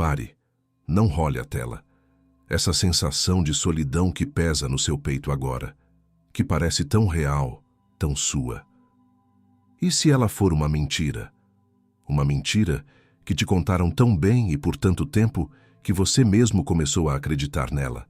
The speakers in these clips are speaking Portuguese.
Pare, não role a tela. Essa sensação de solidão que pesa no seu peito agora, que parece tão real, tão sua. E se ela for uma mentira? Uma mentira que te contaram tão bem e por tanto tempo que você mesmo começou a acreditar nela.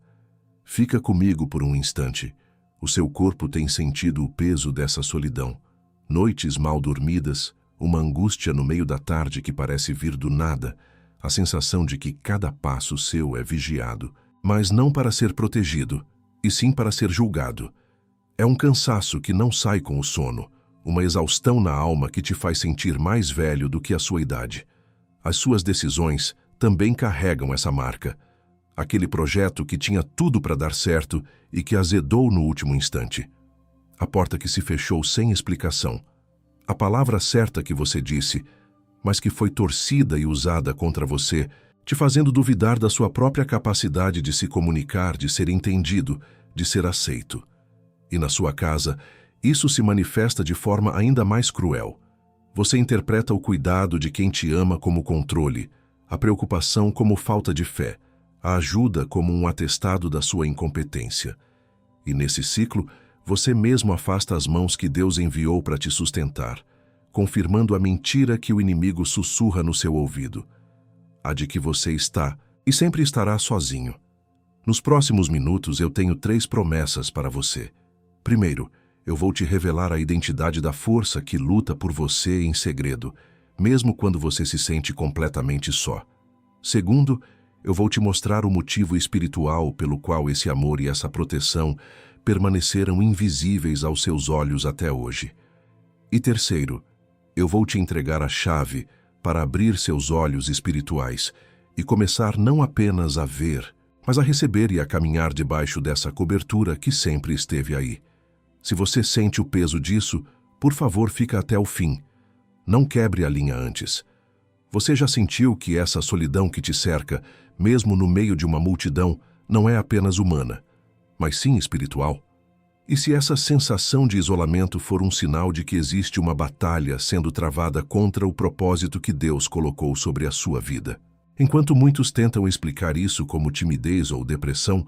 Fica comigo por um instante. O seu corpo tem sentido o peso dessa solidão. Noites mal dormidas, uma angústia no meio da tarde que parece vir do nada, a sensação de que cada passo seu é vigiado, mas não para ser protegido, e sim para ser julgado. É um cansaço que não sai com o sono, uma exaustão na alma que te faz sentir mais velho do que a sua idade. As suas decisões também carregam essa marca. Aquele projeto que tinha tudo para dar certo e que azedou no último instante. A porta que se fechou sem explicação. A palavra certa que você disse, mas que foi torcida e usada contra você, te fazendo duvidar da sua própria capacidade de se comunicar, de ser entendido, de ser aceito. E na sua casa, isso se manifesta de forma ainda mais cruel. Você interpreta o cuidado de quem te ama como controle, a preocupação como falta de fé, a ajuda como um atestado da sua incompetência. E nesse ciclo, você mesmo afasta as mãos que Deus enviou para te sustentar, confirmando a mentira que o inimigo sussurra no seu ouvido. A de que você está e sempre estará sozinho. Nos próximos minutos eu tenho 3 promessas para você. Primeiro, eu vou te revelar a identidade da força que luta por você em segredo, mesmo quando você se sente completamente só. Segundo, eu vou te mostrar o motivo espiritual pelo qual esse amor e essa proteção permaneceram invisíveis aos seus olhos até hoje. E terceiro, eu vou te entregar a chave para abrir seus olhos espirituais e começar não apenas a ver, mas a receber e a caminhar debaixo dessa cobertura que sempre esteve aí. Se você sente o peso disso, por favor, fica até o fim. Não quebre a linha antes. Você já sentiu que essa solidão que te cerca, mesmo no meio de uma multidão, não é apenas humana, mas sim espiritual? E se essa sensação de isolamento for um sinal de que existe uma batalha sendo travada contra o propósito que Deus colocou sobre a sua vida? Enquanto muitos tentam explicar isso como timidez ou depressão,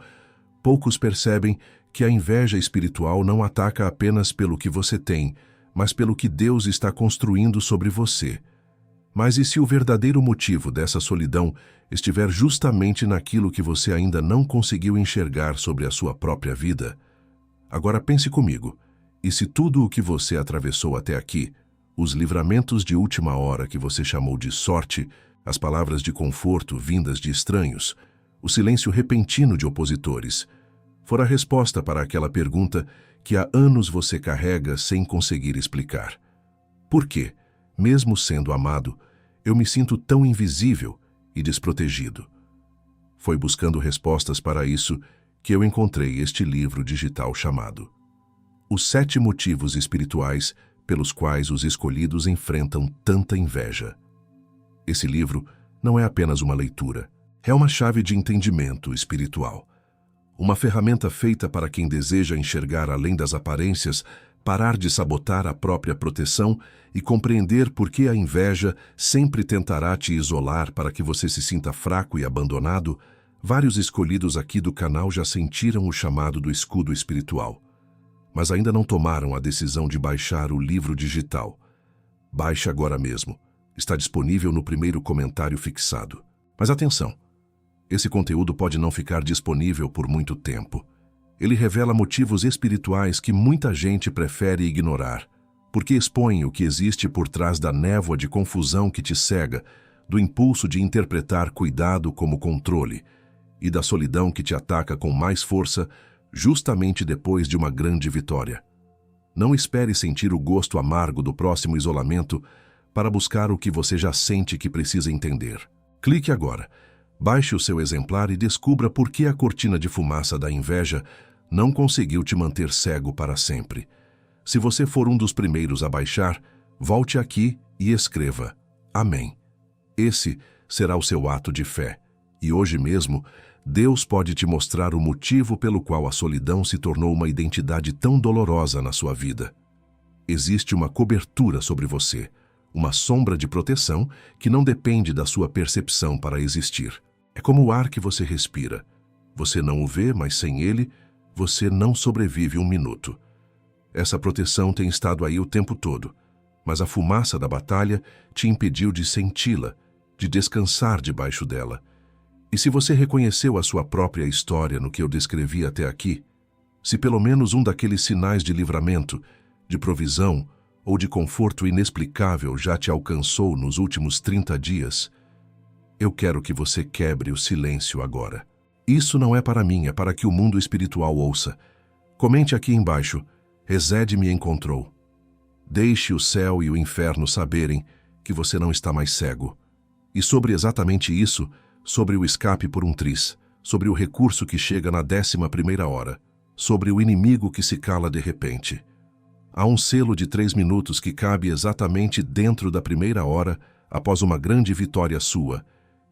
poucos percebem que a inveja espiritual não ataca apenas pelo que você tem, mas pelo que Deus está construindo sobre você. Mas e se o verdadeiro motivo dessa solidão estiver justamente naquilo que você ainda não conseguiu enxergar sobre a sua própria vida? Agora pense comigo, e se tudo o que você atravessou até aqui, os livramentos de última hora que você chamou de sorte, as palavras de conforto vindas de estranhos, o silêncio repentino de opositores, for a resposta para aquela pergunta que há anos você carrega sem conseguir explicar. Por quê, mesmo sendo amado, eu me sinto tão invisível e desprotegido? Foi buscando respostas para isso que eu encontrei este livro digital chamado Os 7 Motivos Espirituais pelos quais os escolhidos enfrentam tanta inveja. Esse livro não é apenas uma leitura, é uma chave de entendimento espiritual. Uma ferramenta feita para quem deseja enxergar além das aparências, parar de sabotar a própria proteção e compreender por que a inveja sempre tentará te isolar para que você se sinta fraco e abandonado. Vários escolhidos aqui do canal já sentiram o chamado do escudo espiritual, mas ainda não tomaram a decisão de baixar o livro digital. Baixe agora mesmo. Está disponível no primeiro comentário fixado. Mas atenção! Esse conteúdo pode não ficar disponível por muito tempo. Ele revela motivos espirituais que muita gente prefere ignorar, porque expõe o que existe por trás da névoa de confusão que te cega, do impulso de interpretar cuidado como controle e da solidão que te ataca com mais força justamente depois de uma grande vitória. Não espere sentir o gosto amargo do próximo isolamento para buscar o que você já sente que precisa entender. Clique agora. Baixe o seu exemplar e descubra por que a cortina de fumaça da inveja não conseguiu te manter cego para sempre. Se você for um dos primeiros a baixar, volte aqui e escreva Amém. Esse será o seu ato de fé. E hoje mesmo, Deus pode te mostrar o motivo pelo qual a solidão se tornou uma identidade tão dolorosa na sua vida. Existe uma cobertura sobre você, uma sombra de proteção que não depende da sua percepção para existir. É como o ar que você respira. Você não o vê, mas sem ele, você não sobrevive um minuto. Essa proteção tem estado aí o tempo todo, mas a fumaça da batalha te impediu de senti-la, de descansar debaixo dela. E se você reconheceu a sua própria história no que eu descrevi até aqui, se pelo menos um daqueles sinais de livramento, de provisão ou de conforto inexplicável já te alcançou nos últimos 30 dias, eu quero que você quebre o silêncio agora. Isso não é para mim, é para que o mundo espiritual ouça. Comente aqui embaixo, Hesed me encontrou. Deixe o céu e o inferno saberem que você não está mais cego. E sobre exatamente isso, sobre o escape por um triz, sobre o recurso que chega na 11ª hora, sobre o inimigo que se cala de repente. Há um selo de 3 minutos que cabe exatamente dentro da primeira hora, após uma grande vitória sua,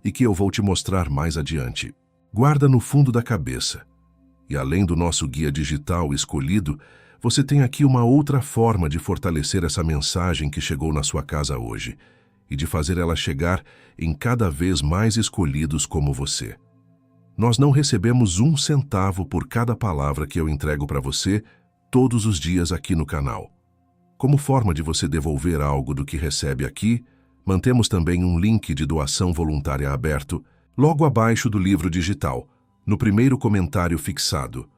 e que eu vou te mostrar mais adiante. Guarda no fundo da cabeça. E além do nosso guia digital escolhido, você tem aqui uma outra forma de fortalecer essa mensagem que chegou na sua casa hoje, e de fazer ela chegar em cada vez mais escolhidos como você. Nós não recebemos 1 centavo por cada palavra que eu entrego para você todos os dias aqui no canal. Como forma de você devolver algo do que recebe aqui, mantemos também um link de doação voluntária aberto, logo abaixo do livro digital, no primeiro comentário fixado.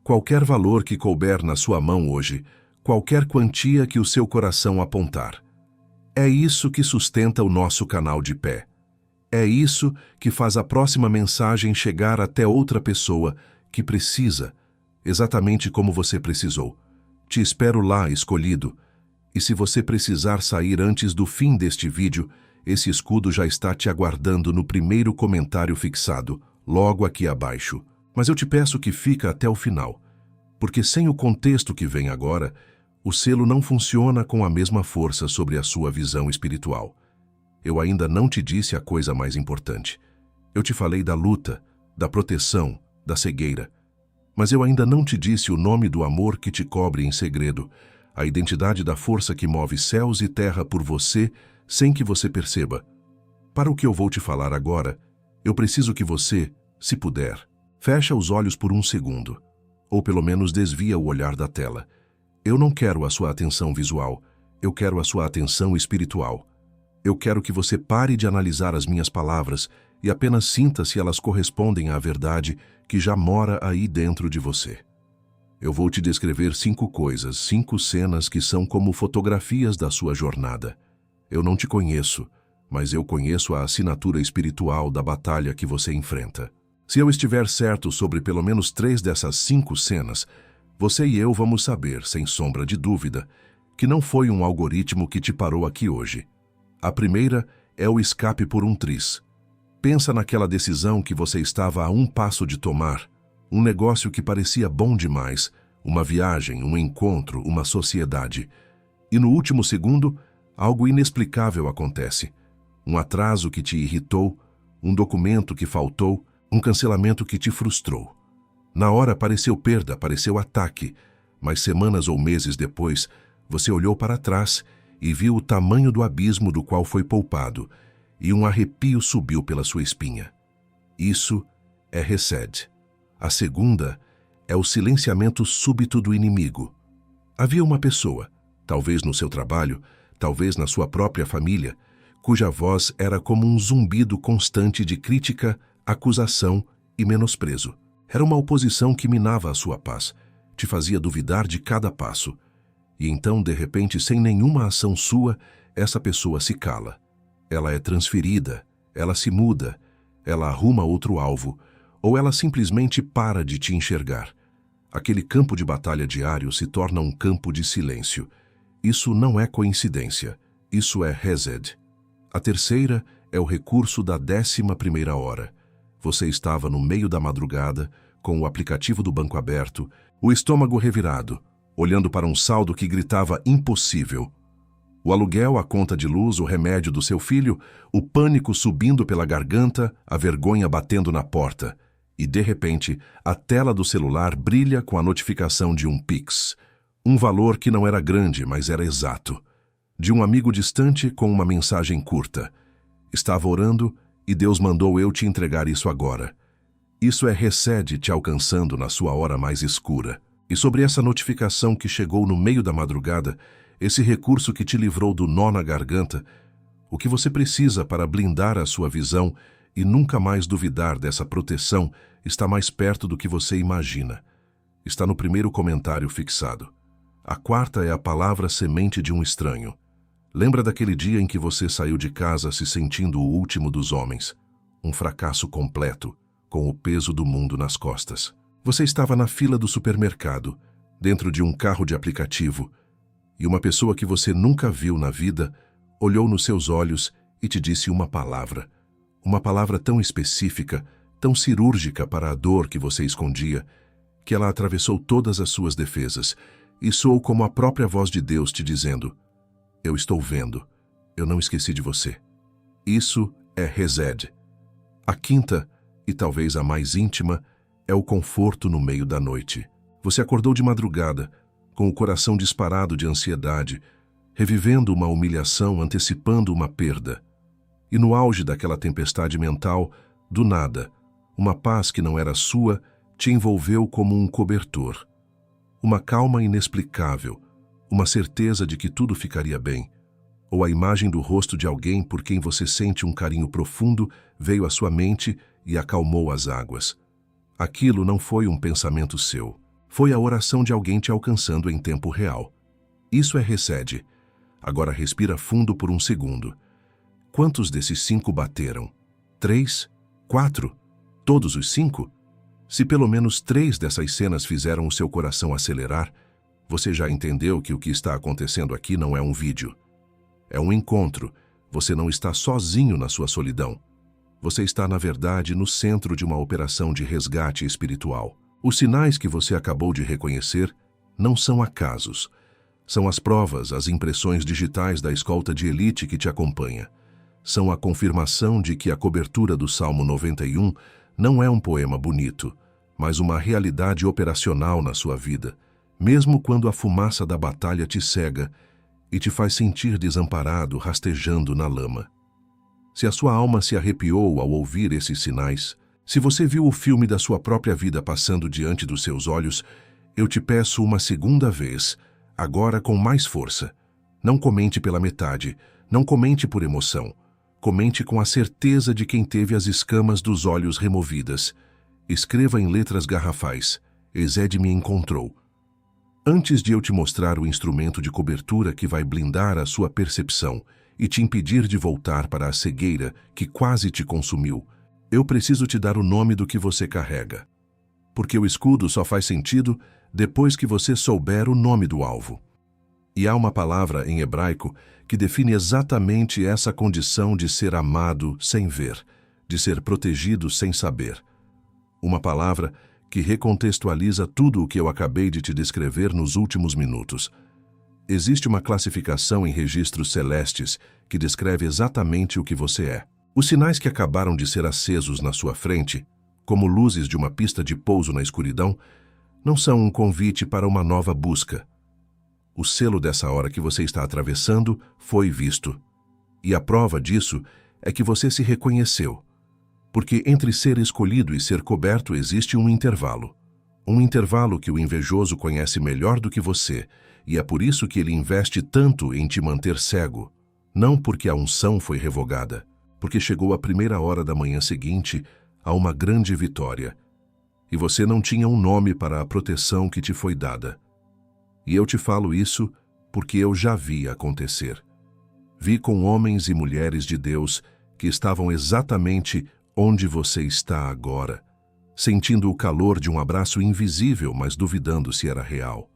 Qualquer valor que couber na sua mão hoje, qualquer quantia que o seu coração apontar. É isso que sustenta o nosso canal de pé. É isso que faz a próxima mensagem chegar até outra pessoa que precisa, exatamente como você precisou. Te espero lá, escolhido. E se você precisar sair antes do fim deste vídeo, esse escudo já está te aguardando no primeiro comentário fixado, logo aqui abaixo. Mas eu te peço que fica até o final, porque sem o contexto que vem agora, o selo não funciona com a mesma força sobre a sua visão espiritual. Eu ainda não te disse a coisa mais importante. Eu te falei da luta, da proteção, da cegueira. Mas eu ainda não te disse o nome do amor que te cobre em segredo, a identidade da força que move céus e terra por você sem que você perceba. Para o que eu vou te falar agora, eu preciso que você, se puder, feche os olhos por 1 segundo, ou pelo menos desvia o olhar da tela. Eu não quero a sua atenção visual, eu quero a sua atenção espiritual. Eu quero que você pare de analisar as minhas palavras e apenas sinta se elas correspondem à verdade que já mora aí dentro de você. Eu vou te descrever 5 coisas, 5 cenas que são como fotografias da sua jornada. Eu não te conheço, mas eu conheço a assinatura espiritual da batalha que você enfrenta. Se eu estiver certo sobre pelo menos 3 dessas 5 cenas, você e eu vamos saber, sem sombra de dúvida, que não foi um algoritmo que te parou aqui hoje. A primeira é o escape por um triz. Pensa naquela decisão que você estava a 1 passo de tomar, um negócio que parecia bom demais, uma viagem, um encontro, uma sociedade. E no último segundo, algo inexplicável acontece. Um atraso que te irritou, um documento que faltou, um cancelamento que te frustrou. Na hora pareceu perda, pareceu ataque, mas semanas ou meses depois, você olhou para trás e viu o tamanho do abismo do qual foi poupado, e um arrepio subiu pela sua espinha. Isso é Hesed. A segunda é o silenciamento súbito do inimigo. Havia uma pessoa, talvez no seu trabalho, talvez na sua própria família, cuja voz era como um zumbido constante de crítica, acusação e menosprezo. Era uma oposição que minava a sua paz, te fazia duvidar de cada passo. E então, de repente, sem nenhuma ação sua, essa pessoa se cala. Ela é transferida, ela se muda, ela arruma outro alvo, ou ela simplesmente para de te enxergar. Aquele campo de batalha diário se torna um campo de silêncio. Isso não é coincidência, isso é Hesed. A terceira é o recurso da 11ª hora. Você estava no meio da madrugada, com o aplicativo do banco aberto, o estômago revirado, olhando para um saldo que gritava impossível. O aluguel, a conta de luz, o remédio do seu filho, o pânico subindo pela garganta, a vergonha batendo na porta. E, de repente, a tela do celular brilha com a notificação de um Pix. Um valor que não era grande, mas era exato. De um amigo distante com uma mensagem curta. Estava orando e Deus mandou eu te entregar isso agora. Isso é Hesed te alcançando na sua hora mais escura. E sobre essa notificação que chegou no meio da madrugada, esse recurso que te livrou do nó na garganta, o que você precisa para blindar a sua visão e nunca mais duvidar dessa proteção está mais perto do que você imagina. Está no primeiro comentário fixado. A quarta é a palavra semente de um estranho. Lembra daquele dia em que você saiu de casa se sentindo o último dos homens? Um fracasso completo, com o peso do mundo nas costas. Você estava na fila do supermercado, dentro de um carro de aplicativo, e uma pessoa que você nunca viu na vida olhou nos seus olhos e te disse uma palavra tão específica, tão cirúrgica para a dor que você escondia, que ela atravessou todas as suas defesas e soou como a própria voz de Deus te dizendo: eu estou vendo, eu não esqueci de você. Isso é Hesed. A quinta, e talvez a mais íntima, é o conforto no meio da noite. Você acordou de madrugada, com o coração disparado de ansiedade, revivendo uma humilhação, antecipando uma perda. E no auge daquela tempestade mental, do nada, uma paz que não era sua te envolveu como um cobertor. Uma calma inexplicável, uma certeza de que tudo ficaria bem, ou a imagem do rosto de alguém por quem você sente um carinho profundo veio à sua mente e acalmou as águas. Aquilo não foi um pensamento seu, foi a oração de alguém te alcançando em tempo real. Isso é Hesed. Agora respira fundo por um segundo. Quantos desses 5 bateram? 3? 4? Todos os 5? Se pelo menos 3 dessas cenas fizeram o seu coração acelerar, você já entendeu que o que está acontecendo aqui não é um vídeo. É um encontro. Você não está sozinho na sua solidão. Você está, na verdade, no centro de uma operação de resgate espiritual. Os sinais que você acabou de reconhecer não são acasos. São as provas, as impressões digitais da escolta de elite que te acompanha. São a confirmação de que a cobertura do Salmo 91 não é um poema bonito, mas uma realidade operacional na sua vida, mesmo quando a fumaça da batalha te cega e te faz sentir desamparado, rastejando na lama. Se a sua alma se arrepiou ao ouvir esses sinais, se você viu o filme da sua própria vida passando diante dos seus olhos, eu te peço uma segunda vez, agora com mais força. Não comente pela metade, não comente por emoção. Comente com a certeza de quem teve as escamas dos olhos removidas. Escreva em letras garrafais: Hesed me encontrou. Antes de eu te mostrar o instrumento de cobertura que vai blindar a sua percepção e te impedir de voltar para a cegueira que quase te consumiu, eu preciso te dar o nome do que você carrega. Porque o escudo só faz sentido depois que você souber o nome do alvo. E há uma palavra em hebraico que define exatamente essa condição de ser amado sem ver, de ser protegido sem saber. Uma palavra que recontextualiza tudo o que eu acabei de te descrever nos últimos minutos. Existe uma classificação em registros celestes que descreve exatamente o que você é. Os sinais que acabaram de ser acesos na sua frente, como luzes de uma pista de pouso na escuridão, não são um convite para uma nova busca. O selo dessa hora que você está atravessando foi visto. E a prova disso é que você se reconheceu. Porque entre ser escolhido e ser coberto existe um intervalo. Um intervalo que o invejoso conhece melhor do que você, e é por isso que ele investe tanto em te manter cego. Não porque a unção foi revogada, porque chegou a primeira hora da manhã seguinte a uma grande vitória. E você não tinha um nome para a proteção que te foi dada. E eu te falo isso porque eu já vi acontecer. Vi com homens e mulheres de Deus que estavam exatamente onde você está agora, sentindo o calor de um abraço invisível, mas duvidando se era real.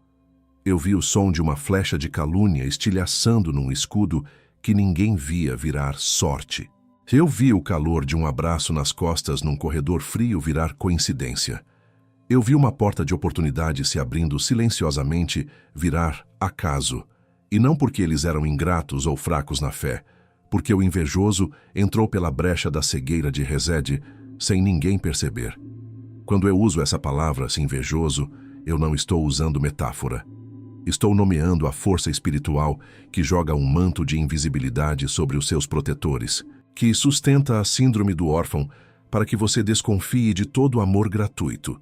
Eu vi o som de uma flecha de calúnia estilhaçando num escudo que ninguém via virar sorte. Eu vi o calor de um abraço nas costas num corredor frio virar coincidência. Eu vi uma porta de oportunidade se abrindo silenciosamente virar acaso, e não porque eles eram ingratos ou fracos na fé, porque o invejoso entrou pela brecha da cegueira de Hesed sem ninguém perceber. Quando eu uso essa palavra, invejoso, eu não estou usando metáfora. Estou nomeando a força espiritual que joga um manto de invisibilidade sobre os seus protetores, que sustenta a síndrome do órfão para que você desconfie de todo o amor gratuito,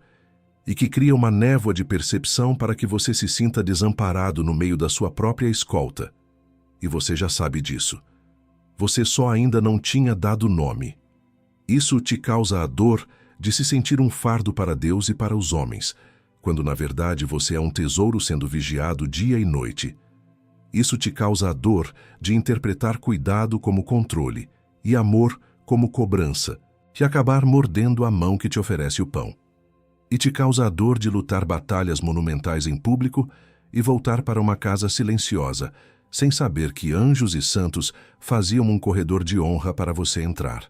e que cria uma névoa de percepção para que você se sinta desamparado no meio da sua própria escolta. E você já sabe disso. Você só ainda não tinha dado nome. Isso te causa a dor de se sentir um fardo para Deus e para os homens, quando na verdade você é um tesouro sendo vigiado dia e noite. Isso te causa a dor de interpretar cuidado como controle e amor como cobrança, e acabar mordendo a mão que te oferece o pão. E te causa a dor de lutar batalhas monumentais em público e voltar para uma casa silenciosa, sem saber que anjos e santos faziam um corredor de honra para você entrar.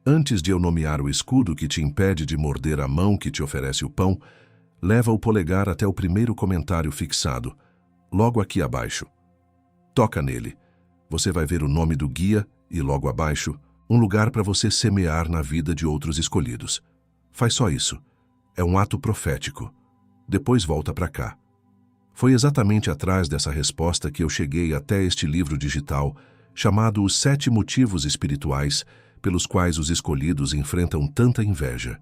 Antes de eu nomear o escudo que te impede de morder a mão que te oferece o pão, leva o polegar até o primeiro comentário fixado, logo aqui abaixo. Toca nele. Você vai ver o nome do guia e, logo abaixo, um lugar para você semear na vida de outros escolhidos. Faz só isso. É um ato profético. Depois volta para cá. Foi exatamente atrás dessa resposta que eu cheguei até este livro digital, chamado Os 7 Motivos Espirituais pelos quais os escolhidos enfrentam tanta inveja.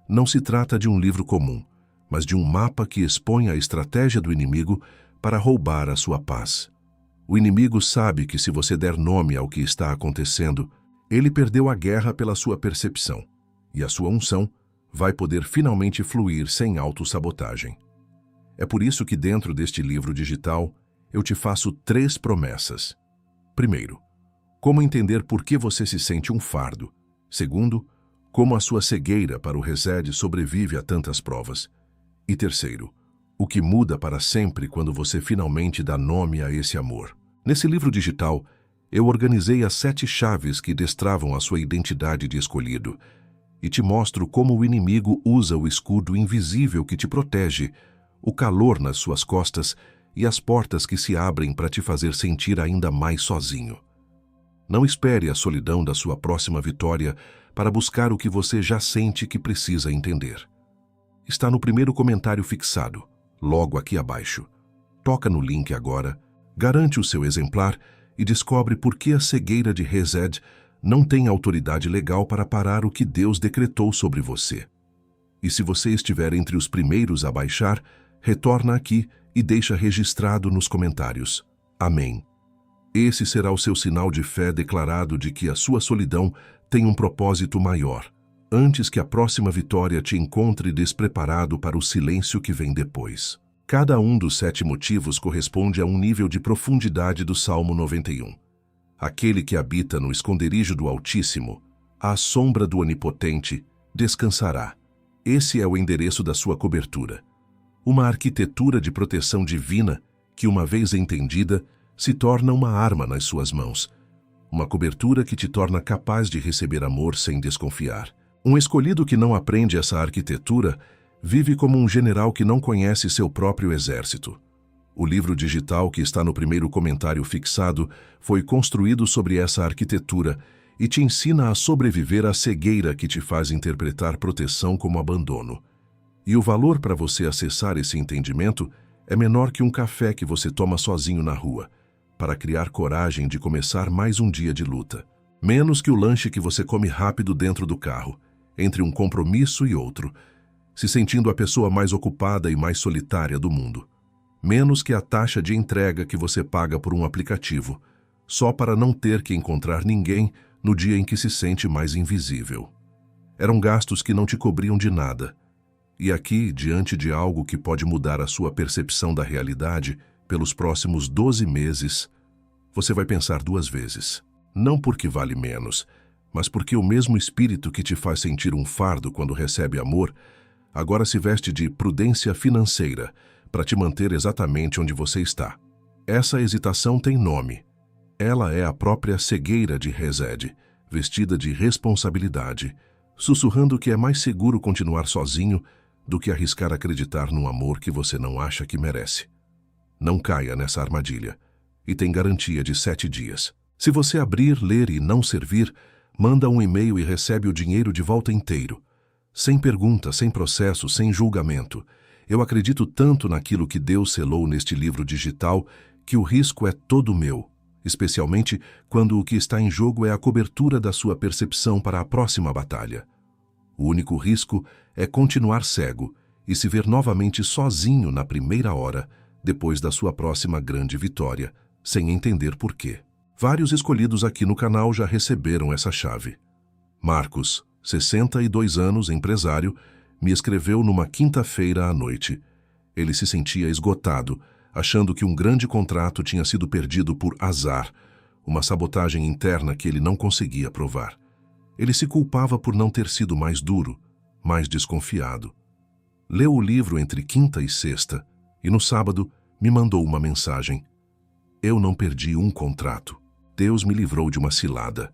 Não se trata de um livro comum, mas de um mapa que expõe a estratégia do inimigo para roubar a sua paz. O inimigo sabe que se você der nome ao que está acontecendo, ele perdeu a guerra pela sua percepção, e a sua unção vai poder finalmente fluir sem autossabotagem. É por isso que dentro deste livro digital eu te faço 3 promessas. Primeiro, como entender por que você se sente um fardo. Segundo, como a sua cegueira para o reset sobrevive a tantas provas. E terceiro, o que muda para sempre quando você finalmente dá nome a esse amor. Nesse livro digital, eu organizei as 7 chaves que destravam a sua identidade de escolhido e te mostro como o inimigo usa o escudo invisível que te protege, o calor nas suas costas e as portas que se abrem para te fazer sentir ainda mais sozinho. Não espere a solidão da sua próxima vitória para buscar o que você já sente que precisa entender. Está no primeiro comentário fixado, logo aqui abaixo. Toca no link agora, garante o seu exemplar e descobre por que a cegueira de Hesed não tem autoridade legal para parar o que Deus decretou sobre você. E se você estiver entre os primeiros a baixar, retorna aqui e deixa registrado nos comentários. Amém. Esse será o seu sinal de fé declarado de que a sua solidão tem um propósito maior, antes que a próxima vitória te encontre despreparado para o silêncio que vem depois. Cada um dos 7 motivos corresponde a um nível de profundidade do Salmo 91. Aquele que habita no esconderijo do Altíssimo, à sombra do Onipotente, descansará. Esse é o endereço da sua cobertura. Uma arquitetura de proteção divina que, uma vez entendida, se torna uma arma nas suas mãos. Uma cobertura que te torna capaz de receber amor sem desconfiar. Um escolhido que não aprende essa arquitetura vive como um general que não conhece seu próprio exército. O livro digital que está no primeiro comentário fixado foi construído sobre essa arquitetura e te ensina a sobreviver à cegueira que te faz interpretar proteção como abandono. E o valor para você acessar esse entendimento é menor que um café que você toma sozinho na rua, para criar coragem de começar mais um dia de luta. Menos que o lanche que você come rápido dentro do carro, entre um compromisso e outro, se sentindo a pessoa mais ocupada e mais solitária do mundo. Menos que a taxa de entrega que você paga por um aplicativo, só para não ter que encontrar ninguém no dia em que se sente mais invisível. Eram gastos que não te cobriam de nada. E aqui, diante de algo que pode mudar a sua percepção da realidade pelos próximos 12 meses, você vai pensar 2 vezes. Não porque vale menos, mas porque o mesmo espírito que te faz sentir um fardo quando recebe amor, agora se veste de prudência financeira para te manter exatamente onde você está. Essa hesitação tem nome. Ela é a própria cegueira de Hesed, vestida de responsabilidade, sussurrando que é mais seguro continuar sozinho do que arriscar acreditar num amor que você não acha que merece. Não caia nessa armadilha, e tem garantia de 7 dias. Se você abrir, ler e não servir, manda um e-mail e recebe o dinheiro de volta inteiro, sem pergunta, sem processo, sem julgamento, Eu acredito tanto naquilo que Deus selou neste livro digital que o risco é todo meu, especialmente quando o que está em jogo é a cobertura da sua percepção para a próxima batalha. O único risco é continuar cego e se ver novamente sozinho na primeira hora, depois da sua próxima grande vitória, sem entender por quê. Vários escolhidos aqui no canal já receberam essa chave. Marcos, 62 anos, empresário, me escreveu numa quinta-feira à noite. Ele se sentia esgotado, achando que um grande contrato tinha sido perdido por azar, uma sabotagem interna que ele não conseguia provar. Ele se culpava por não ter sido mais duro, mais desconfiado. Leu o livro entre quinta e sexta e no sábado me mandou uma mensagem. Eu não perdi um contrato. Deus me livrou de uma cilada.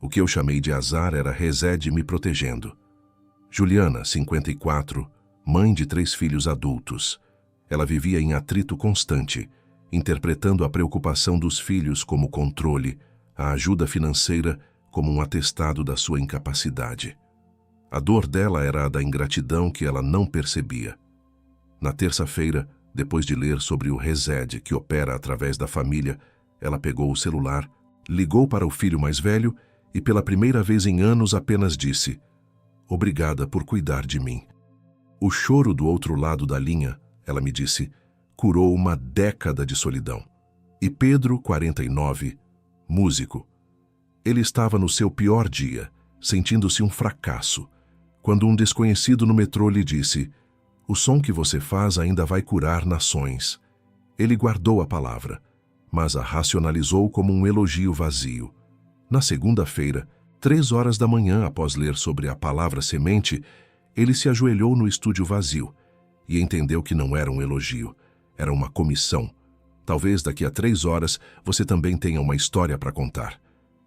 O que eu chamei de azar era Resed me protegendo. Juliana, 54, mãe de 3 filhos adultos. Ela vivia em atrito constante, interpretando a preocupação dos filhos como controle, a ajuda financeira como um atestado da sua incapacidade. A dor dela era a da ingratidão que ela não percebia. Na terça-feira, depois de ler sobre o Resed que opera através da família, ela pegou o celular, ligou para o filho mais velho e pela primeira vez em anos apenas disse: "Obrigada por cuidar de mim." O choro do outro lado da linha, ela me disse, curou uma década de solidão. E Pedro, 49, músico. Ele estava no seu pior dia, sentindo-se um fracasso, quando um desconhecido no metrô lhe disse: "O som que você faz ainda vai curar nações." Ele guardou a palavra, mas a racionalizou como um elogio vazio. Na segunda-feira, 3 horas da manhã após ler sobre a palavra semente, ele se ajoelhou no estúdio vazio e entendeu que não era um elogio, era uma comissão. Talvez daqui a 3 horas você também tenha uma história para contar.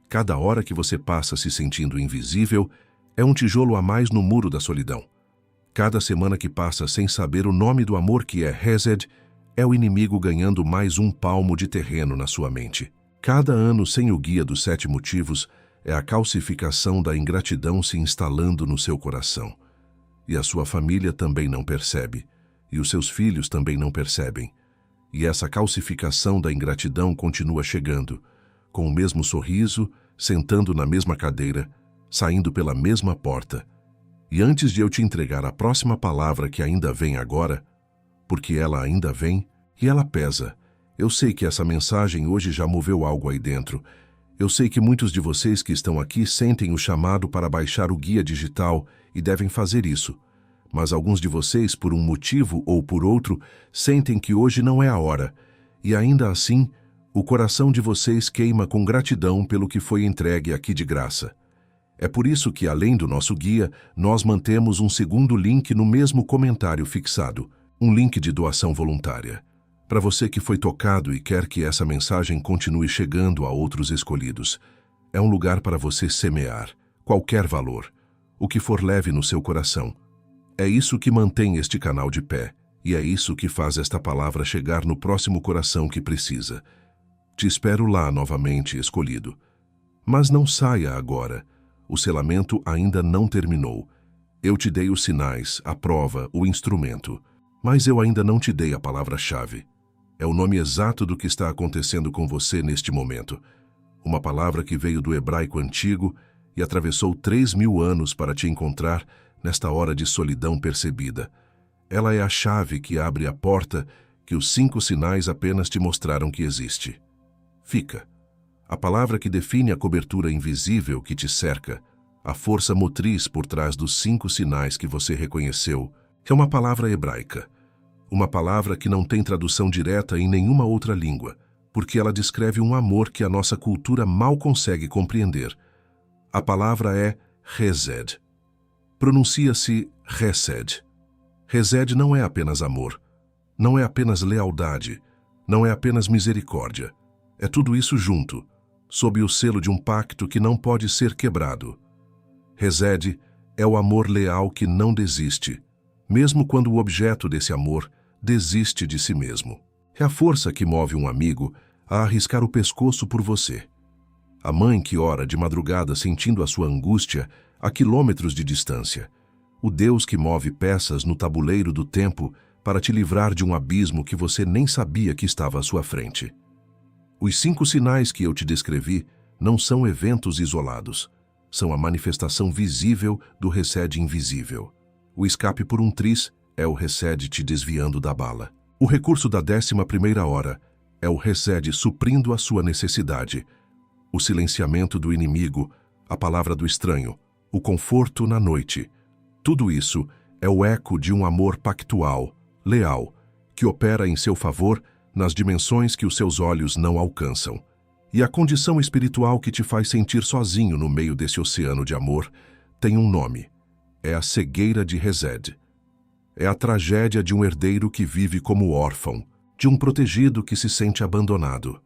Cada hora que você passa se sentindo invisível é um tijolo a mais no muro da solidão. Cada semana que passa sem saber o nome do amor que é Resed é o inimigo ganhando mais um palmo de terreno na sua mente. Cada ano sem o guia dos 7 motivos é a calcificação da ingratidão se instalando no seu coração. E a sua família também não percebe, e os seus filhos também não percebem. E essa calcificação da ingratidão continua chegando, com o mesmo sorriso, sentando na mesma cadeira, saindo pela mesma porta. E antes de eu te entregar a próxima palavra que ainda vem agora, porque ela ainda vem e ela pesa, eu sei que essa mensagem hoje já moveu algo aí dentro. Eu sei que muitos de vocês que estão aqui sentem o chamado para baixar o guia digital e devem fazer isso. Mas alguns de vocês, por um motivo ou por outro, sentem que hoje não é a hora. E ainda assim, o coração de vocês queima com gratidão pelo que foi entregue aqui de graça. É por isso que, além do nosso guia, nós mantemos um segundo link no mesmo comentário fixado, um link de doação voluntária. Para você que foi tocado e quer que essa mensagem continue chegando a outros escolhidos, é um lugar para você semear, qualquer valor, o que for leve no seu coração. É isso que mantém este canal de pé, e é isso que faz esta palavra chegar no próximo coração que precisa. Te espero lá novamente, escolhido. Mas não saia agora. O selamento ainda não terminou. Eu te dei os sinais, a prova, o instrumento. Mas eu ainda não te dei a palavra-chave. É o nome exato do que está acontecendo com você neste momento. Uma palavra que veio do hebraico antigo e atravessou 3.000 anos para te encontrar nesta hora de solidão percebida. Ela é a chave que abre a porta que os 5 sinais apenas te mostraram que existe. Fica. A palavra que define a cobertura invisível que te cerca, a força motriz por trás dos 5 sinais que você reconheceu, é uma palavra hebraica. Uma palavra que não tem tradução direta em nenhuma outra língua, porque ela descreve um amor que a nossa cultura mal consegue compreender. A palavra é Resed. Pronuncia-se Resed. Resed não é apenas amor, não é apenas lealdade, não é apenas misericórdia. É tudo isso junto, sob o selo de um pacto que não pode ser quebrado. Resed é o amor leal que não desiste, mesmo quando o objeto desse amor desiste de si mesmo. É a força que move um amigo a arriscar o pescoço por você. A mãe que ora de madrugada sentindo a sua angústia a quilômetros de distância. O Deus que move peças no tabuleiro do tempo para te livrar de um abismo que você nem sabia que estava à sua frente. Os 5 sinais que eu te descrevi não são eventos isolados. São a manifestação visível do Hesed invisível. O escape por um tris é o Hesed te desviando da bala. O recurso da 11ª hora é o Hesed suprindo a sua necessidade. O silenciamento do inimigo, a palavra do estranho, o conforto na noite. Tudo isso é o eco de um amor pactual, leal, que opera em seu favor nas dimensões que os seus olhos não alcançam. E a condição espiritual que te faz sentir sozinho no meio desse oceano de amor tem um nome. É a cegueira de Hesed. É a tragédia de um herdeiro que vive como órfão, de um protegido que se sente abandonado.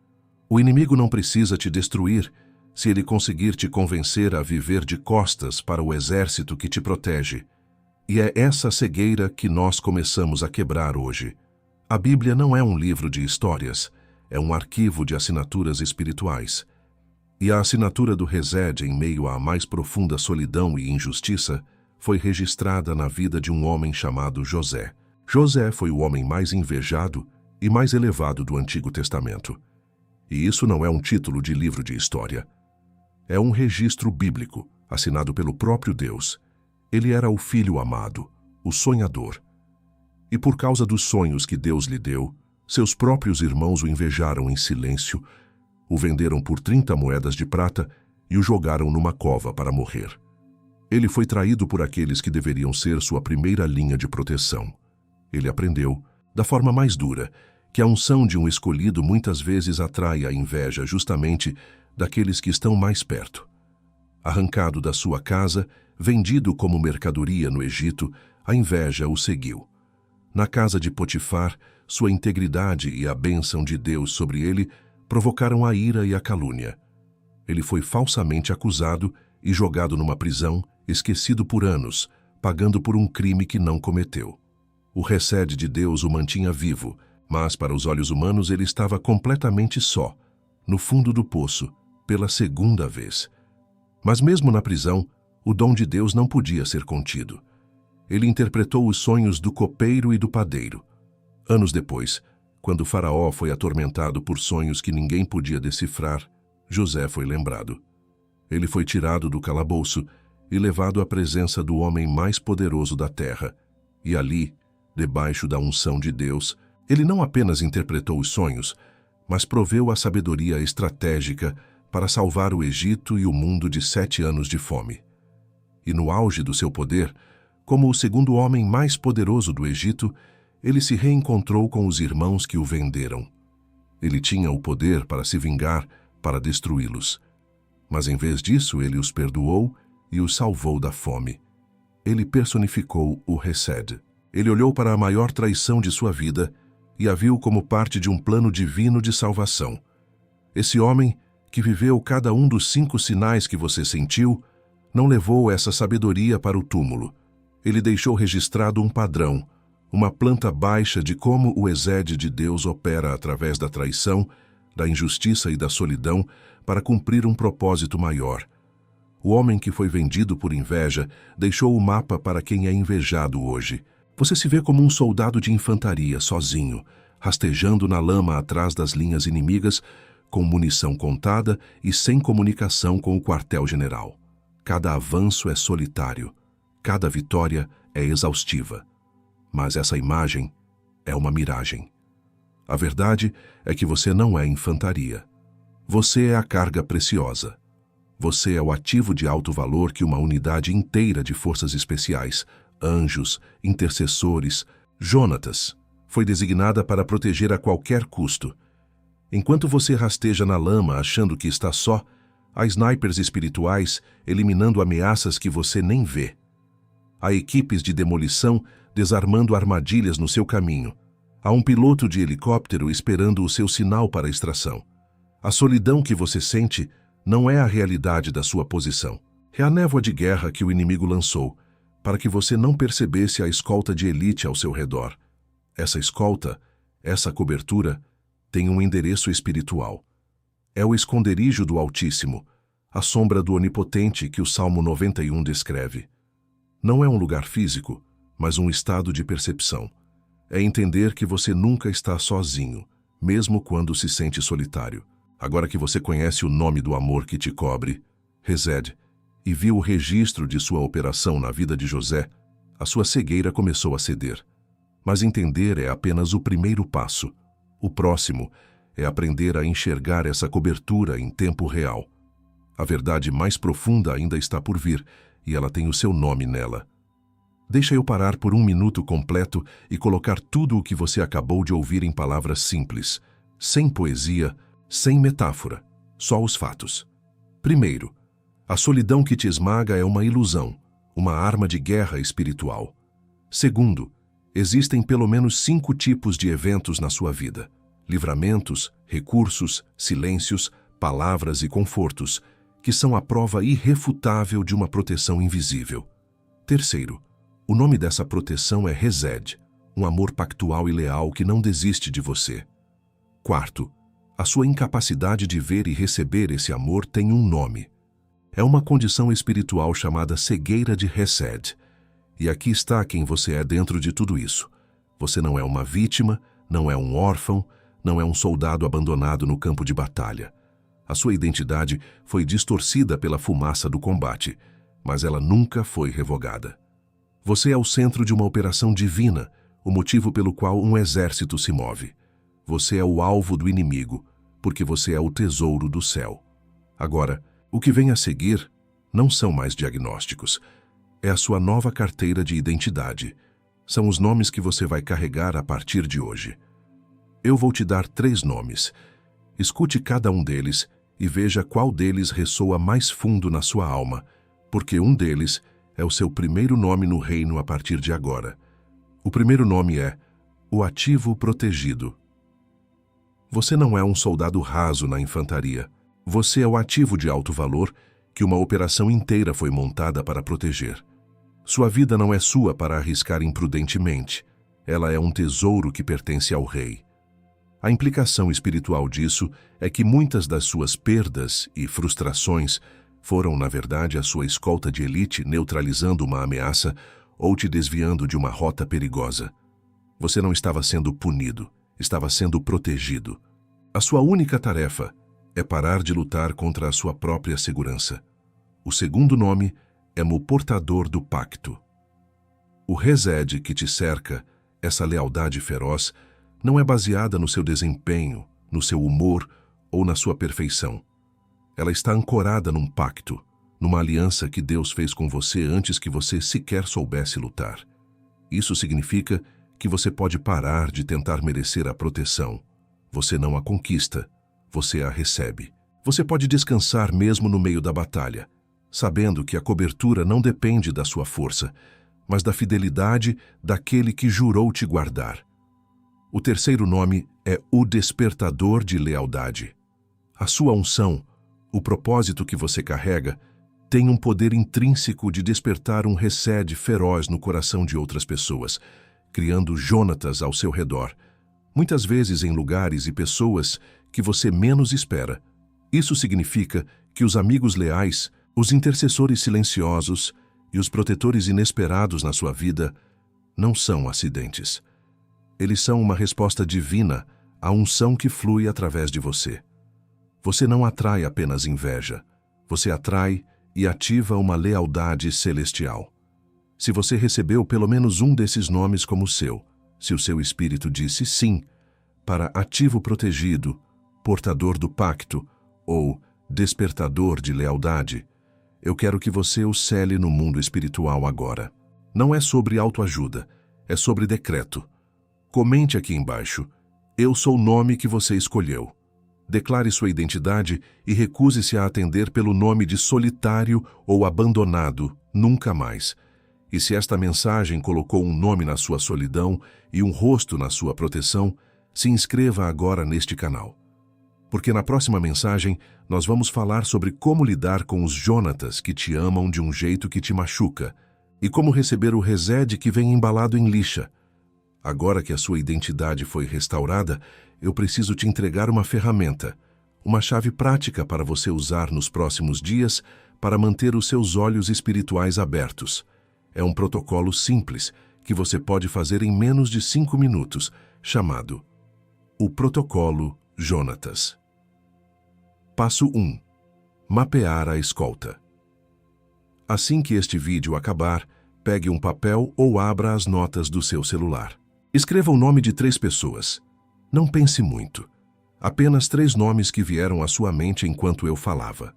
O inimigo não precisa te destruir se ele conseguir te convencer a viver de costas para o exército que te protege. E é essa cegueira que nós começamos a quebrar hoje. A Bíblia não é um livro de histórias, é um arquivo de assinaturas espirituais. E a assinatura do Hesed em meio à mais profunda solidão e injustiça foi registrada na vida de um homem chamado José. José foi o homem mais invejado e mais elevado do Antigo Testamento. E isso não é um título de livro de história. É um registro bíblico, assinado pelo próprio Deus. Ele era o filho amado, o sonhador. E por causa dos sonhos que Deus lhe deu, seus próprios irmãos o invejaram em silêncio, o venderam por 30 moedas de prata e o jogaram numa cova para morrer. Ele foi traído por aqueles que deveriam ser sua primeira linha de proteção. Ele aprendeu, da forma mais dura, que a unção de um escolhido muitas vezes atrai a inveja justamente daqueles que estão mais perto. Arrancado da sua casa, vendido como mercadoria no Egito, a inveja o seguiu. Na casa de Potifar, sua integridade e a bênção de Deus sobre ele provocaram a ira e a calúnia. Ele foi falsamente acusado e jogado numa prisão, esquecido por anos, pagando por um crime que não cometeu. O Hesed de Deus o mantinha vivo, mas para os olhos humanos ele estava completamente só, no fundo do poço, pela segunda vez. Mas mesmo na prisão, o dom de Deus não podia ser contido. Ele interpretou os sonhos do copeiro e do padeiro. Anos depois, quando Faraó foi atormentado por sonhos que ninguém podia decifrar, José foi lembrado. Ele foi tirado do calabouço e levado à presença do homem mais poderoso da terra. E ali, debaixo da unção de Deus, ele não apenas interpretou os sonhos, mas proveu a sabedoria estratégica para salvar o Egito e o mundo de 7 anos de fome. E no auge do seu poder, como o segundo homem mais poderoso do Egito, ele se reencontrou com os irmãos que o venderam. Ele tinha o poder para se vingar, para destruí-los. Mas em vez disso, ele os perdoou e os salvou da fome. Ele personificou o Hesed. Ele olhou para a maior traição de sua vida e a viu como parte de um plano divino de salvação. Esse homem, que viveu cada um dos 5 sinais que você sentiu, não levou essa sabedoria para o túmulo. Ele deixou registrado um padrão, uma planta baixa de como o Hesed de Deus opera através da traição, da injustiça e da solidão para cumprir um propósito maior. O homem que foi vendido por inveja deixou o mapa para quem é invejado hoje. Você se vê como um soldado de infantaria, sozinho, rastejando na lama atrás das linhas inimigas, com munição contada e sem comunicação com o quartel-general. Cada avanço é solitário, cada vitória é exaustiva. Mas essa imagem é uma miragem. A verdade é que você não é infantaria. Você é a carga preciosa. Você é o ativo de alto valor que uma unidade inteira de forças especiais, anjos, intercessores, Jonatas, foi designada para proteger a qualquer custo. Enquanto você rasteja na lama achando que está só, há snipers espirituais eliminando ameaças que você nem vê. Há equipes de demolição desarmando armadilhas no seu caminho. Há um piloto de helicóptero esperando o seu sinal para a extração. A solidão que você sente não é a realidade da sua posição. É a névoa de guerra que o inimigo lançou, para que você não percebesse a escolta de elite ao seu redor. Essa escolta, essa cobertura, tem um endereço espiritual. É o esconderijo do Altíssimo, a sombra do Onipotente que o Salmo 91 descreve. Não é um lugar físico, mas um estado de percepção. É entender que você nunca está sozinho, mesmo quando se sente solitário. Agora que você conhece o nome do amor que te cobre, Hesed, e viu o registro de sua operação na vida de José, a sua cegueira começou a ceder. Mas entender é apenas o primeiro passo. O próximo é aprender a enxergar essa cobertura em tempo real. A verdade mais profunda ainda está por vir, e ela tem o seu nome nela. Deixa eu parar por um minuto completo e colocar tudo o que você acabou de ouvir em palavras simples, sem poesia, sem metáfora, só os fatos. Primeiro, a solidão que te esmaga é uma ilusão, uma arma de guerra espiritual. Segundo, existem pelo menos 5 tipos de eventos na sua vida: livramentos, recursos, silêncios, palavras e confortos, que são a prova irrefutável de uma proteção invisível. Terceiro, o nome dessa proteção é Hesed, um amor pactual e leal que não desiste de você. Quarto, a sua incapacidade de ver e receber esse amor tem um nome. É uma condição espiritual chamada cegueira de Hesed. E aqui está quem você é dentro de tudo isso. Você não é uma vítima, não é um órfão, não é um soldado abandonado no campo de batalha. A sua identidade foi distorcida pela fumaça do combate, mas ela nunca foi revogada. Você é o centro de uma operação divina, o motivo pelo qual um exército se move. Você é o alvo do inimigo, porque você é o tesouro do céu. Agora, o que vem a seguir não são mais diagnósticos. É a sua nova carteira de identidade. São os nomes que você vai carregar a partir de hoje. Eu vou te dar 3 nomes. Escute cada um deles e veja qual deles ressoa mais fundo na sua alma, porque um deles é o seu primeiro nome no reino a partir de agora. O primeiro nome é o ativo protegido. Você não é um soldado raso na infantaria. Você é o ativo de alto valor que uma operação inteira foi montada para proteger. Sua vida não é sua para arriscar imprudentemente. Ela é um tesouro que pertence ao rei. A implicação espiritual disso é que muitas das suas perdas e frustrações foram, na verdade, a sua escolta de elite neutralizando uma ameaça ou te desviando de uma rota perigosa. Você não estava sendo punido, estava sendo protegido. A sua única tarefa é parar de lutar contra a sua própria segurança. O segundo nome é o portador do pacto. O Hesed que te cerca, essa lealdade feroz, não é baseada no seu desempenho, no seu humor ou na sua perfeição. Ela está ancorada num pacto, numa aliança que Deus fez com você antes que você sequer soubesse lutar. Isso significa que você pode parar de tentar merecer a proteção. Você não a conquista, você a recebe. Você pode descansar mesmo no meio da batalha, sabendo que a cobertura não depende da sua força, mas da fidelidade daquele que jurou te guardar. O terceiro nome é o despertador de lealdade. A sua unção, o propósito que você carrega, tem um poder intrínseco de despertar um Hesed feroz no coração de outras pessoas, criando Jonatas ao seu redor, muitas vezes em lugares e pessoas que você menos espera. Isso significa que os amigos leais, os intercessores silenciosos e os protetores inesperados na sua vida não são acidentes. Eles são uma resposta divina à unção que flui através de você. Você não atrai apenas inveja, você atrai e ativa uma lealdade celestial. Se você recebeu pelo menos um desses nomes como seu, se o seu espírito disse sim para ativo protegido, portador do pacto ou despertador de lealdade, eu quero que você o cele no mundo espiritual agora. Não é sobre autoajuda, é sobre decreto. Comente aqui embaixo: eu sou o nome que você escolheu. Declare sua identidade e recuse-se a atender pelo nome de solitário ou abandonado, nunca mais. E se esta mensagem colocou um nome na sua solidão e um rosto na sua proteção, se inscreva agora neste canal. Porque na próxima mensagem nós vamos falar sobre como lidar com os Jonatas que te amam de um jeito que te machuca e como receber o Hesed que vem embalado em lixa. Agora que a sua identidade foi restaurada, eu preciso te entregar uma ferramenta, uma chave prática para você usar nos próximos dias para manter os seus olhos espirituais abertos. É um protocolo simples que você pode fazer em menos de 5 minutos, chamado o Protocolo Jonatas. Passo 1. Mapear a escolta. Assim que este vídeo acabar, pegue um papel ou abra as notas do seu celular. Escreva o nome de 3 pessoas. Não pense muito. Apenas 3 nomes que vieram à sua mente enquanto eu falava.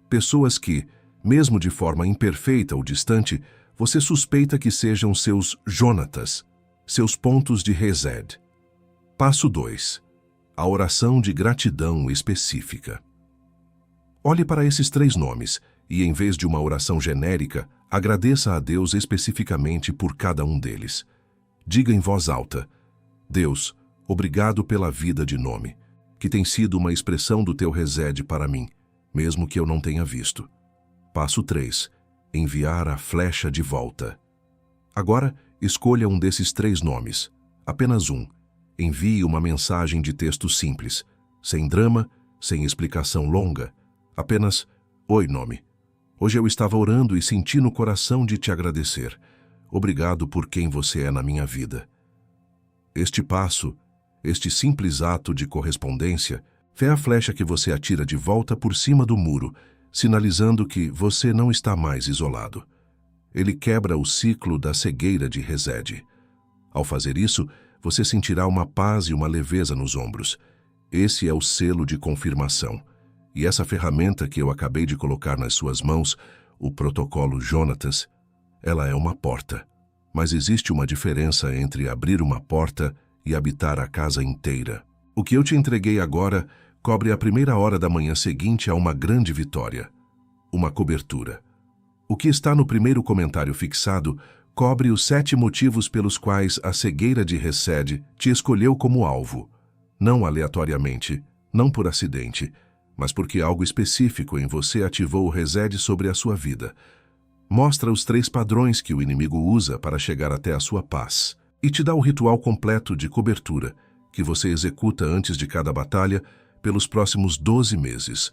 Pessoas que, mesmo de forma imperfeita ou distante, você suspeita que sejam seus Jonatas, seus pontos de Hesed. Passo 2. A oração de gratidão específica. Olhe para esses 3 nomes e, em vez de uma oração genérica, agradeça a Deus especificamente por cada um deles. Diga em voz alta: Deus, obrigado pela vida de nome, que tem sido uma expressão do teu Hesed para mim, mesmo que eu não tenha visto. Passo 3. Enviar a flecha de volta. Agora, escolha um desses 3 nomes, apenas um. Envie uma mensagem de texto simples, sem drama, sem explicação longa. Apenas: Oi, nome. Hoje eu estava orando e senti no coração de te agradecer. Obrigado por quem você é na minha vida. Este passo, este simples ato de correspondência, é a flecha que você atira de volta por cima do muro, sinalizando que você não está mais isolado. Ele quebra o ciclo da cegueira de Hesed. Ao fazer isso, você sentirá uma paz e uma leveza nos ombros. Esse é o selo de confirmação. E essa ferramenta que eu acabei de colocar nas suas mãos, o Protocolo Jonatas, ela é uma porta. Mas existe uma diferença entre abrir uma porta e habitar a casa inteira. O que eu te entreguei agora cobre a primeira hora da manhã seguinte a uma grande vitória. Uma cobertura. O que está no primeiro comentário fixado cobre os 7 motivos pelos quais a cegueira de Hesed te escolheu como alvo. Não aleatoriamente, não por acidente, mas porque algo específico em você ativou o Hesed sobre a sua vida. Mostra os 3 padrões que o inimigo usa para chegar até a sua paz. E te dá o ritual completo de cobertura, que você executa antes de cada batalha pelos próximos 12 meses.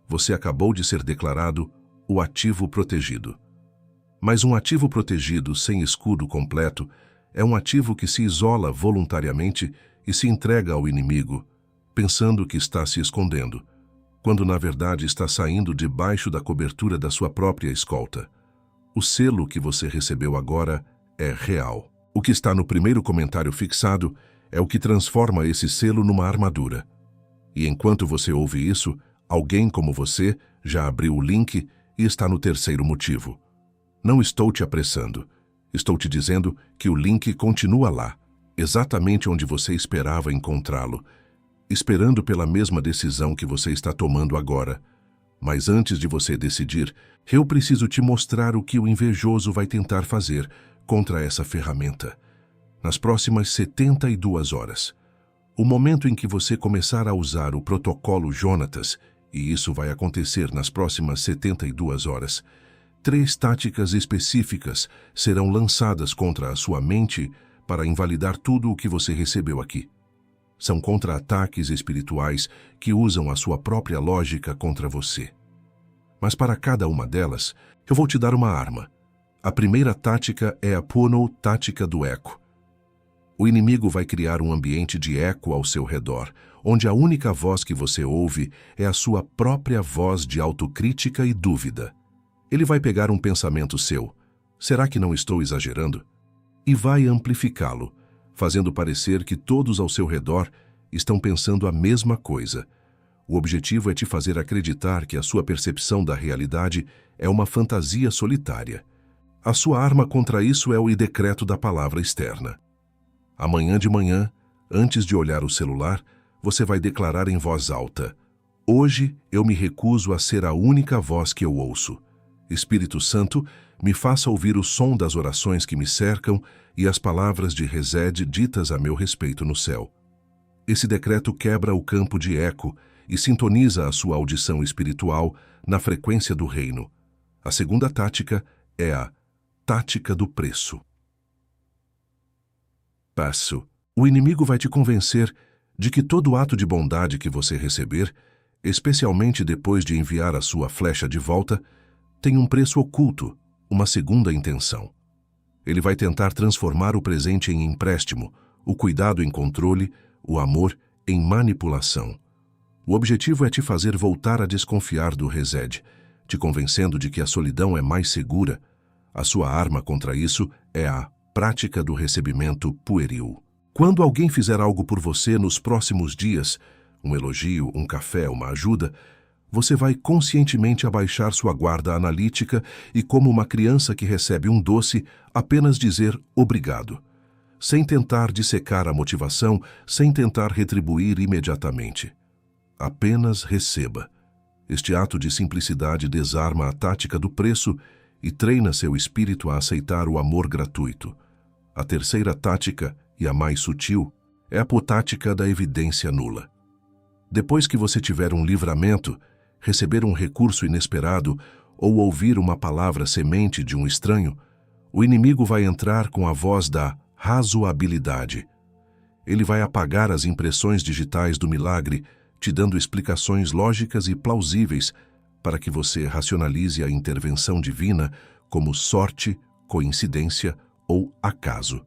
Você acabou de ser declarado o ativo protegido. Mas um ativo protegido sem escudo completo é um ativo que se isola voluntariamente e se entrega ao inimigo, pensando que está se escondendo, quando na verdade está saindo debaixo da cobertura da sua própria escolta. O selo que você recebeu agora é real. O que está no primeiro comentário fixado é o que transforma esse selo numa armadura. E enquanto você ouve isso, alguém como você já abriu o link e está no terceiro motivo. Não estou te apressando. Estou te dizendo que o link continua lá, exatamente onde você esperava encontrá-lo, esperando pela mesma decisão que você está tomando agora. Mas antes de você decidir, eu preciso te mostrar o que o invejoso vai tentar fazer contra essa ferramenta. Nas próximas 72 horas. O momento em que você começar a usar o Protocolo Jonatas, e isso vai acontecer nas próximas 72 horas, 3 táticas específicas serão lançadas contra a sua mente para invalidar tudo o que você recebeu aqui. São contra-ataques espirituais que usam a sua própria lógica contra você. Mas para cada uma delas, eu vou te dar uma arma. A primeira tática é a Puno tática do eco. O inimigo vai criar um ambiente de eco ao seu redor, onde a única voz que você ouve é a sua própria voz de autocrítica e dúvida. Ele vai pegar um pensamento seu, será que não estou exagerando? E vai amplificá-lo, fazendo parecer que todos ao seu redor estão pensando a mesma coisa. O objetivo é te fazer acreditar que a sua percepção da realidade é uma fantasia solitária. A sua arma contra isso é o decreto da palavra externa. Amanhã de manhã, antes de olhar o celular, você vai declarar em voz alta: hoje eu me recuso a ser a única voz que eu ouço. Espírito Santo, me faça ouvir o som das orações que me cercam e as palavras de Hesed ditas a meu respeito no céu. Esse decreto quebra o campo de eco e sintoniza a sua audição espiritual na frequência do reino. A segunda tática é a tática do preço. Passo. O inimigo vai te convencer de que todo ato de bondade que você receber, especialmente depois de enviar a sua flecha de volta, tem um preço oculto, uma segunda intenção. Ele vai tentar transformar o presente em empréstimo, o cuidado em controle, o amor em manipulação. O objetivo é te fazer voltar a desconfiar do Resed, te convencendo de que a solidão é mais segura. A sua arma contra isso é a prática do recebimento pueril. Quando alguém fizer algo por você nos próximos dias, um elogio, um café, uma ajuda, você vai conscientemente abaixar sua guarda analítica e, como uma criança que recebe um doce, apenas dizer obrigado, sem tentar dissecar a motivação, sem tentar retribuir imediatamente. Apenas receba. Este ato de simplicidade desarma a tática do preço e treina seu espírito a aceitar o amor gratuito. A terceira tática, e a mais sutil, é a apotática da evidência nula. Depois que você tiver um livramento, receber um recurso inesperado ou ouvir uma palavra semente de um estranho, o inimigo vai entrar com a voz da razoabilidade. Ele vai apagar as impressões digitais do milagre, te dando explicações lógicas e plausíveis para que você racionalize a intervenção divina como sorte, coincidência ou acaso.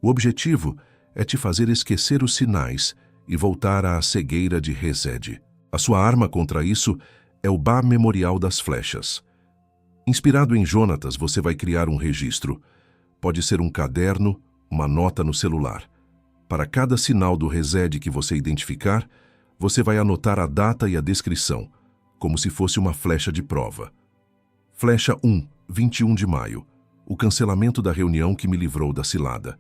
O objetivo é te fazer esquecer os sinais e voltar à cegueira de Resed. A sua arma contra isso é o Ba Memorial das Flechas. Inspirado em Jonatas, você vai criar um registro. Pode ser um caderno, uma nota no celular. Para cada sinal do Resed que você identificar, você vai anotar a data e a descrição, como se fosse uma flecha de prova. Flecha 1, 21 de maio. O cancelamento da reunião que me livrou da cilada.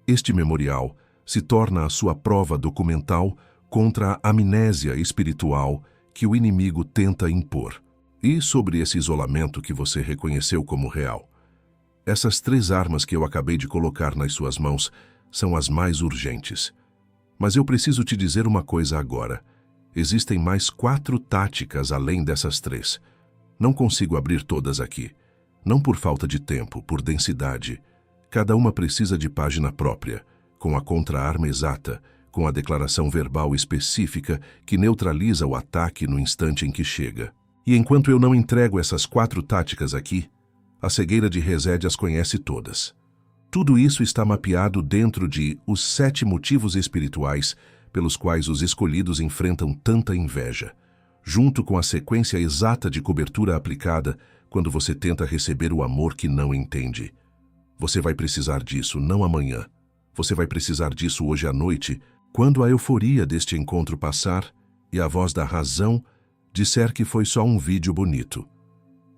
Este memorial se torna a sua prova documental contra a amnésia espiritual que o inimigo tenta impor. E sobre esse isolamento que você reconheceu como real. Essas 3 armas que eu acabei de colocar nas suas mãos são as mais urgentes. Mas eu preciso te dizer uma coisa agora. Existem mais 4 táticas além dessas 3. Não consigo abrir todas aqui. Não por falta de tempo, por densidade. Cada uma precisa de página própria, com a contra-arma exata, com a declaração verbal específica que neutraliza o ataque no instante em que chega. E enquanto eu não entrego essas 4 táticas aqui, a cegueira de Resed as conhece todas. Tudo isso está mapeado dentro de os 7 motivos espirituais pelos quais os escolhidos enfrentam tanta inveja, junto com a sequência exata de cobertura aplicada quando você tenta receber o amor que não entende. Você vai precisar disso não amanhã. Você vai precisar disso hoje à noite, quando a euforia deste encontro passar e a voz da razão disser que foi só um vídeo bonito.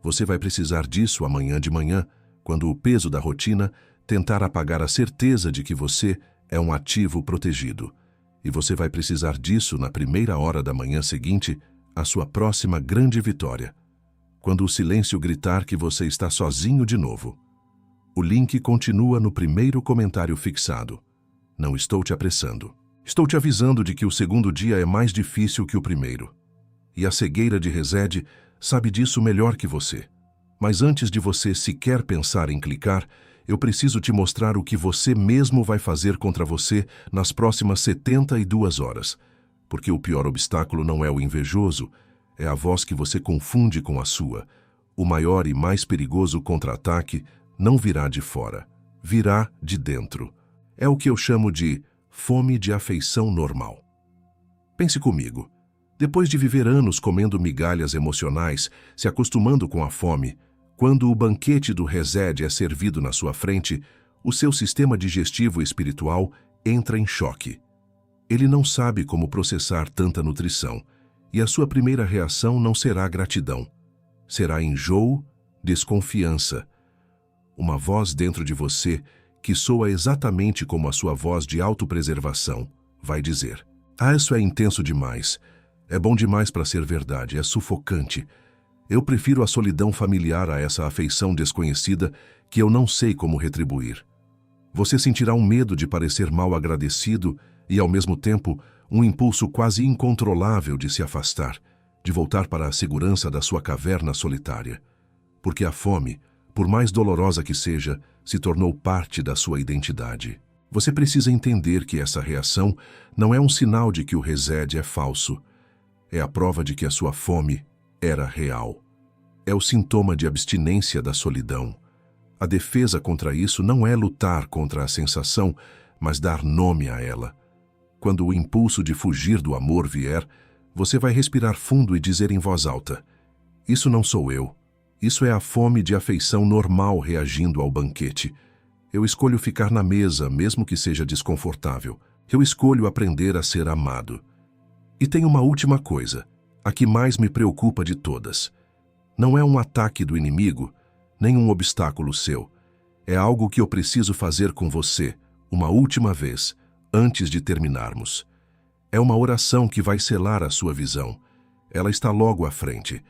Você vai precisar disso amanhã de manhã, quando o peso da rotina tentar apagar a certeza de que você é um ativo protegido. E você vai precisar disso na primeira hora da manhã seguinte, a sua próxima grande vitória, quando o silêncio gritar que você está sozinho de novo. O link continua no primeiro comentário fixado. Não estou te apressando. Estou te avisando de que o segundo dia é mais difícil que o primeiro. E a cegueira de Resed sabe disso melhor que você. Mas antes de você sequer pensar em clicar, eu preciso te mostrar o que você mesmo vai fazer contra você nas próximas 72 horas. Porque o pior obstáculo não é o invejoso, é a voz que você confunde com a sua. O maior e mais perigoso contra-ataque não virá de fora, virá de dentro. É o que eu chamo de fome de afeição normal. Pense comigo. Depois de viver anos comendo migalhas emocionais, se acostumando com a fome, quando o banquete do Resed é servido na sua frente, o seu sistema digestivo espiritual entra em choque. Ele não sabe como processar tanta nutrição, e a sua primeira reação não será gratidão. Será enjoo, desconfiança. Uma voz dentro de você, que soa exatamente como a sua voz de autopreservação, vai dizer: "Ah, isso é intenso demais. É bom demais para ser verdade, é sufocante. Eu prefiro a solidão familiar a essa afeição desconhecida que eu não sei como retribuir." Você sentirá um medo de parecer mal agradecido e, ao mesmo tempo, um impulso quase incontrolável de se afastar, de voltar para a segurança da sua caverna solitária. Porque a fome, por mais dolorosa que seja, se tornou parte da sua identidade. Você precisa entender que essa reação não é um sinal de que o Resed é falso. É a prova de que a sua fome era real. É o sintoma de abstinência da solidão. A defesa contra isso não é lutar contra a sensação, mas dar nome a ela. Quando o impulso de fugir do amor vier, você vai respirar fundo e dizer em voz alta: isso não sou eu. Isso é a fome de afeição normal reagindo ao banquete. Eu escolho ficar na mesa, mesmo que seja desconfortável. Eu escolho aprender a ser amado. E tem uma última coisa, a que mais me preocupa de todas. Não é um ataque do inimigo, nem um obstáculo seu. É algo que eu preciso fazer com você, uma última vez, antes de terminarmos. É uma oração que vai selar a sua visão. Ela está logo à frente.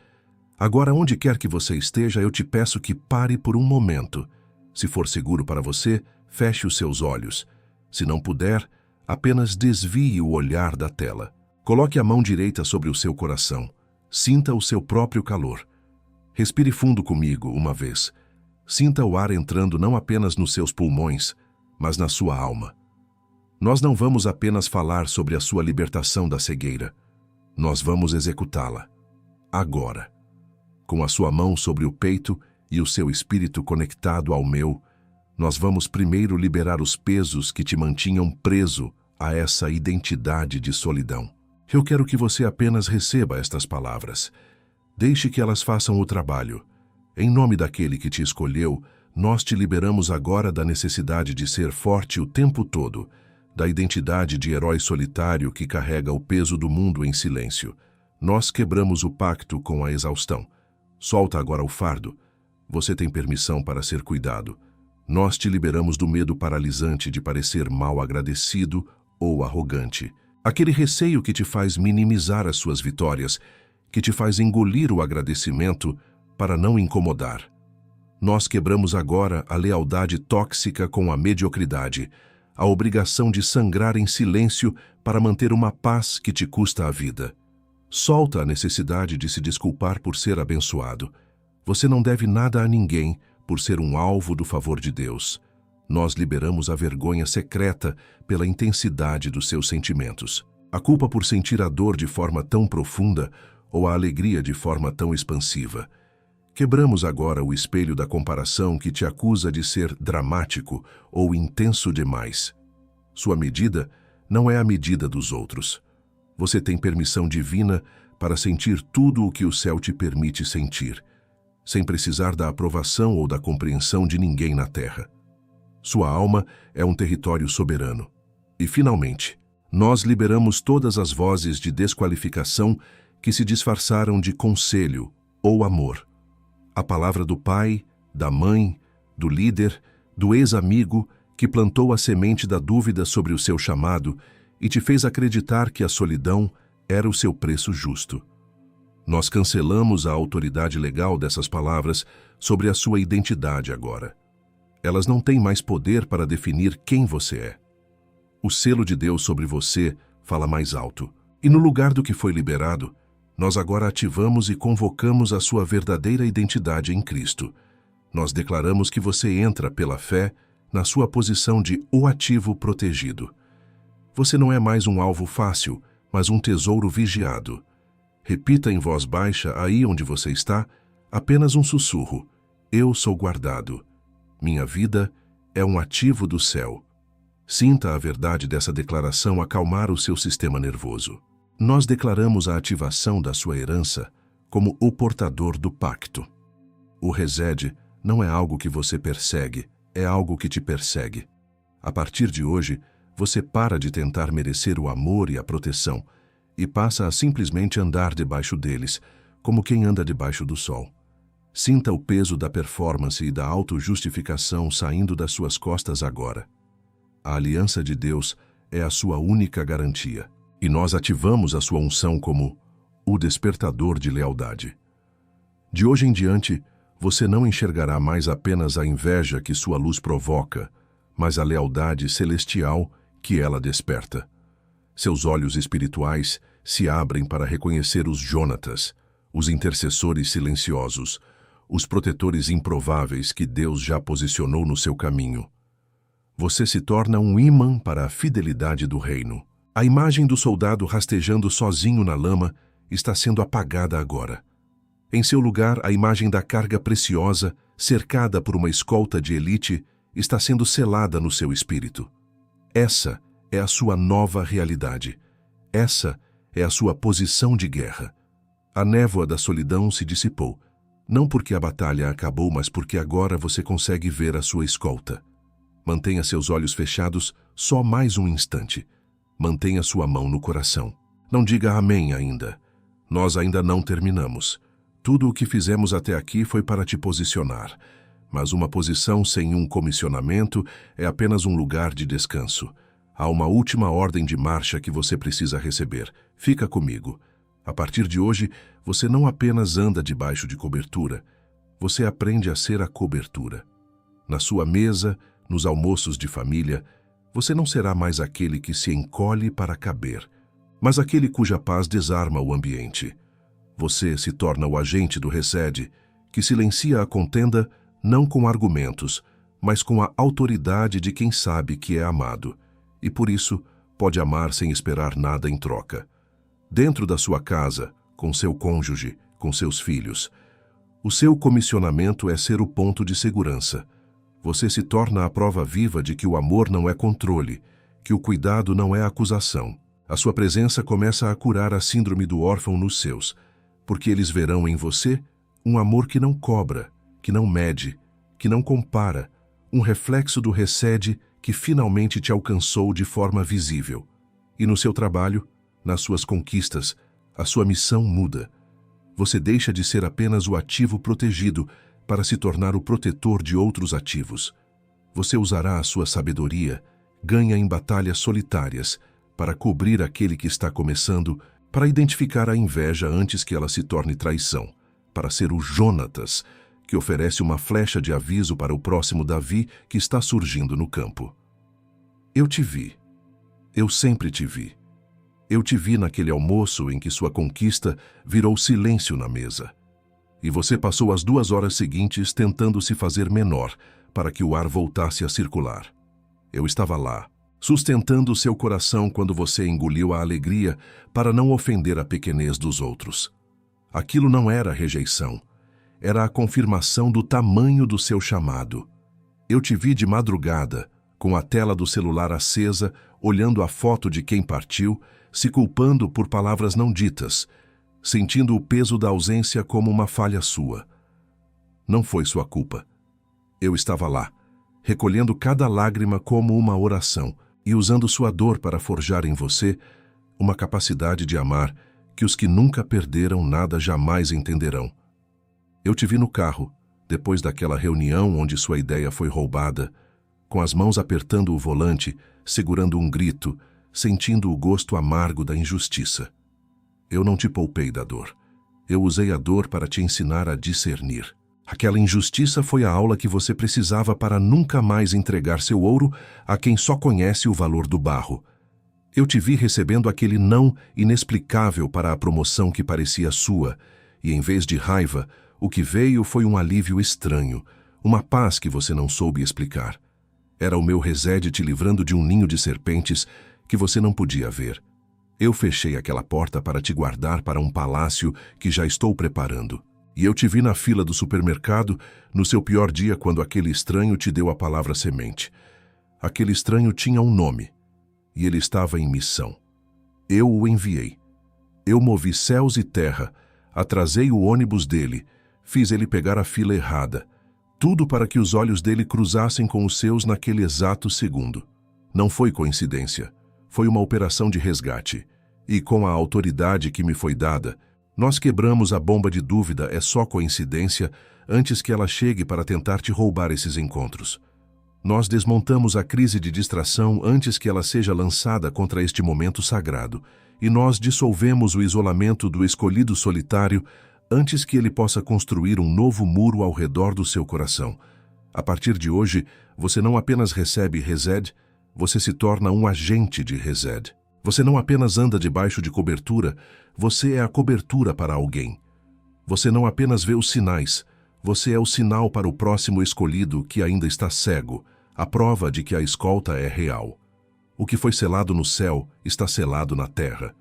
Agora, onde quer que você esteja, eu te peço que pare por um momento. Se for seguro para você, feche os seus olhos. Se não puder, apenas desvie o olhar da tela. Coloque a mão direita sobre o seu coração. Sinta o seu próprio calor. Respire fundo comigo uma vez. Sinta o ar entrando não apenas nos seus pulmões, mas na sua alma. Nós não vamos apenas falar sobre a sua libertação da cegueira. Nós vamos executá-la. Agora. Com a sua mão sobre o peito e o seu espírito conectado ao meu, nós vamos primeiro liberar os pesos que te mantinham preso a essa identidade de solidão. Eu quero que você apenas receba estas palavras. Deixe que elas façam o trabalho. Em nome daquele que te escolheu, nós te liberamos agora da necessidade de ser forte o tempo todo, da identidade de herói solitário que carrega o peso do mundo em silêncio. Nós quebramos o pacto com a exaustão. Solta agora o fardo. Você tem permissão para ser cuidado. Nós te liberamos do medo paralisante de parecer mal agradecido ou arrogante. Aquele receio que te faz minimizar as suas vitórias, que te faz engolir o agradecimento para não incomodar. Nós quebramos agora a lealdade tóxica com a mediocridade, a obrigação de sangrar em silêncio para manter uma paz que te custa a vida. Solta a necessidade de se desculpar por ser abençoado. Você não deve nada a ninguém por ser um alvo do favor de Deus. Nós liberamos a vergonha secreta pela intensidade dos seus sentimentos. A culpa por sentir a dor de forma tão profunda ou a alegria de forma tão expansiva. Quebramos agora o espelho da comparação que te acusa de ser dramático ou intenso demais. Sua medida não é a medida dos outros. Você tem permissão divina para sentir tudo o que o céu te permite sentir, sem precisar da aprovação ou da compreensão de ninguém na terra. Sua alma é um território soberano. E, finalmente, nós liberamos todas as vozes de desqualificação que se disfarçaram de conselho ou amor. A palavra do pai, da mãe, do líder, do ex-amigo que plantou a semente da dúvida sobre o seu chamado e te fez acreditar que a solidão era o seu preço justo. Nós cancelamos a autoridade legal dessas palavras sobre a sua identidade agora. Elas não têm mais poder para definir quem você é. O selo de Deus sobre você fala mais alto. E no lugar do que foi liberado, nós agora ativamos e convocamos a sua verdadeira identidade em Cristo. Nós declaramos que você entra pela fé na sua posição de o ativo protegido. Você não é mais um alvo fácil, mas um tesouro vigiado. Repita em voz baixa aí onde você está, apenas um sussurro. Eu sou guardado. Minha vida é um ativo do céu. Sinta a verdade dessa declaração acalmar o seu sistema nervoso. Nós declaramos a ativação da sua herança como o portador do pacto. O resede não é algo que você persegue, é algo que te persegue. A partir de hoje, você para de tentar merecer o amor e a proteção e passa a simplesmente andar debaixo deles, como quem anda debaixo do sol. Sinta o peso da performance e da autojustificação saindo das suas costas agora. A aliança de Deus é a sua única garantia. E nós ativamos a sua unção como o despertador de lealdade. De hoje em diante, você não enxergará mais apenas a inveja que sua luz provoca, mas a lealdade celestial que ela desperta. Seus olhos espirituais se abrem para reconhecer os Jonatas, os intercessores silenciosos, os protetores improváveis que Deus já posicionou no seu caminho. Você se torna um ímã para a fidelidade do reino. A imagem do soldado rastejando sozinho na lama está sendo apagada agora. Em seu lugar, a imagem da carga preciosa cercada por uma escolta de elite, está sendo selada no seu espírito. Essa é a sua nova realidade. Essa é a sua posição de guerra. A névoa da solidão se dissipou, não porque a batalha acabou, mas porque agora você consegue ver a sua escolta. Mantenha seus olhos fechados só mais um instante. Mantenha sua mão no coração. Não diga amém ainda. Nós ainda não terminamos. Tudo o que fizemos até aqui foi para te posicionar. Mas uma posição sem um comissionamento é apenas um lugar de descanso. Há uma última ordem de marcha que você precisa receber. Fica comigo. A partir de hoje, você não apenas anda debaixo de cobertura, você aprende a ser a cobertura. Na sua mesa, nos almoços de família, você não será mais aquele que se encolhe para caber, mas aquele cuja paz desarma o ambiente. Você se torna o agente do Resed, que silencia a contenda não com argumentos, mas com a autoridade de quem sabe que é amado, e por isso pode amar sem esperar nada em troca. Dentro da sua casa, com seu cônjuge, com seus filhos, o seu comissionamento é ser o ponto de segurança. Você se torna a prova viva de que o amor não é controle, que o cuidado não é acusação. A sua presença começa a curar a síndrome do órfão nos seus, porque eles verão em você um amor que não cobra, que não mede, que não compara, um reflexo do Resed que finalmente te alcançou de forma visível. E no seu trabalho, nas suas conquistas, a sua missão muda. Você deixa de ser apenas o ativo protegido para se tornar o protetor de outros ativos. Você usará a sua sabedoria, ganha em batalhas solitárias, para cobrir aquele que está começando, para identificar a inveja antes que ela se torne traição, para ser o Jonatas, que oferece uma flecha de aviso para o próximo Davi que está surgindo no campo. Eu te vi. Eu sempre te vi. Eu te vi naquele almoço em que sua conquista virou silêncio na mesa. E você passou as 2 horas seguintes tentando se fazer menor para que o ar voltasse a circular. Eu estava lá, sustentando seu coração quando você engoliu a alegria para não ofender a pequenez dos outros. Aquilo não era rejeição, era a confirmação do tamanho do seu chamado. Eu te vi de madrugada, com a tela do celular acesa, olhando a foto de quem partiu, se culpando por palavras não ditas, sentindo o peso da ausência como uma falha sua. Não foi sua culpa. Eu estava lá, recolhendo cada lágrima como uma oração e usando sua dor para forjar em você uma capacidade de amar que os que nunca perderam nada jamais entenderão. Eu te vi no carro, depois daquela reunião onde sua ideia foi roubada, com as mãos apertando o volante, segurando um grito, sentindo o gosto amargo da injustiça. Eu não te poupei da dor. Eu usei a dor para te ensinar a discernir. Aquela injustiça foi a aula que você precisava para nunca mais entregar seu ouro a quem só conhece o valor do barro. Eu te vi recebendo aquele não inexplicável para a promoção que parecia sua, e em vez de raiva, o que veio foi um alívio estranho, uma paz que você não soube explicar. Era o meu Resed te livrando de um ninho de serpentes que você não podia ver. Eu fechei aquela porta para te guardar para um palácio que já estou preparando. E eu te vi na fila do supermercado, no seu pior dia, quando aquele estranho te deu a palavra semente. Aquele estranho tinha um nome, e ele estava em missão. Eu o enviei. Eu movi céus e terra, atrasei o ônibus dele, fiz ele pegar a fila errada, tudo para que os olhos dele cruzassem com os seus naquele exato segundo. Não foi coincidência, foi uma operação de resgate. E com a autoridade que me foi dada, nós quebramos a bomba de dúvida é só coincidência antes que ela chegue para tentar te roubar esses encontros. Nós desmontamos a crise de distração antes que ela seja lançada contra este momento sagrado, e nós dissolvemos o isolamento do escolhido solitário antes que ele possa construir um novo muro ao redor do seu coração. A partir de hoje, você não apenas recebe Resed, você se torna um agente de Resed. Você não apenas anda debaixo de cobertura, você é a cobertura para alguém. Você não apenas vê os sinais, você é o sinal para o próximo escolhido que ainda está cego, a prova de que a escolta é real. O que foi selado no céu está selado na terra.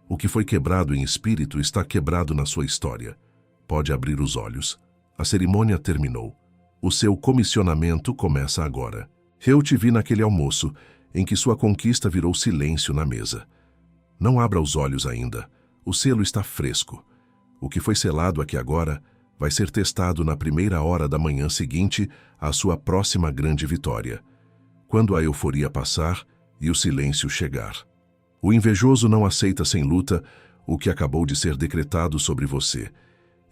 O que foi quebrado em espírito está quebrado na sua história. Pode abrir os olhos. A cerimônia terminou. O seu comissionamento começa agora. Eu te vi naquele almoço em que sua conquista virou silêncio na mesa. Não abra os olhos ainda. O selo está fresco. O que foi selado aqui agora vai ser testado na primeira hora da manhã seguinte à sua próxima grande vitória, quando a euforia passar e o silêncio chegar. O invejoso não aceita sem luta o que acabou de ser decretado sobre você,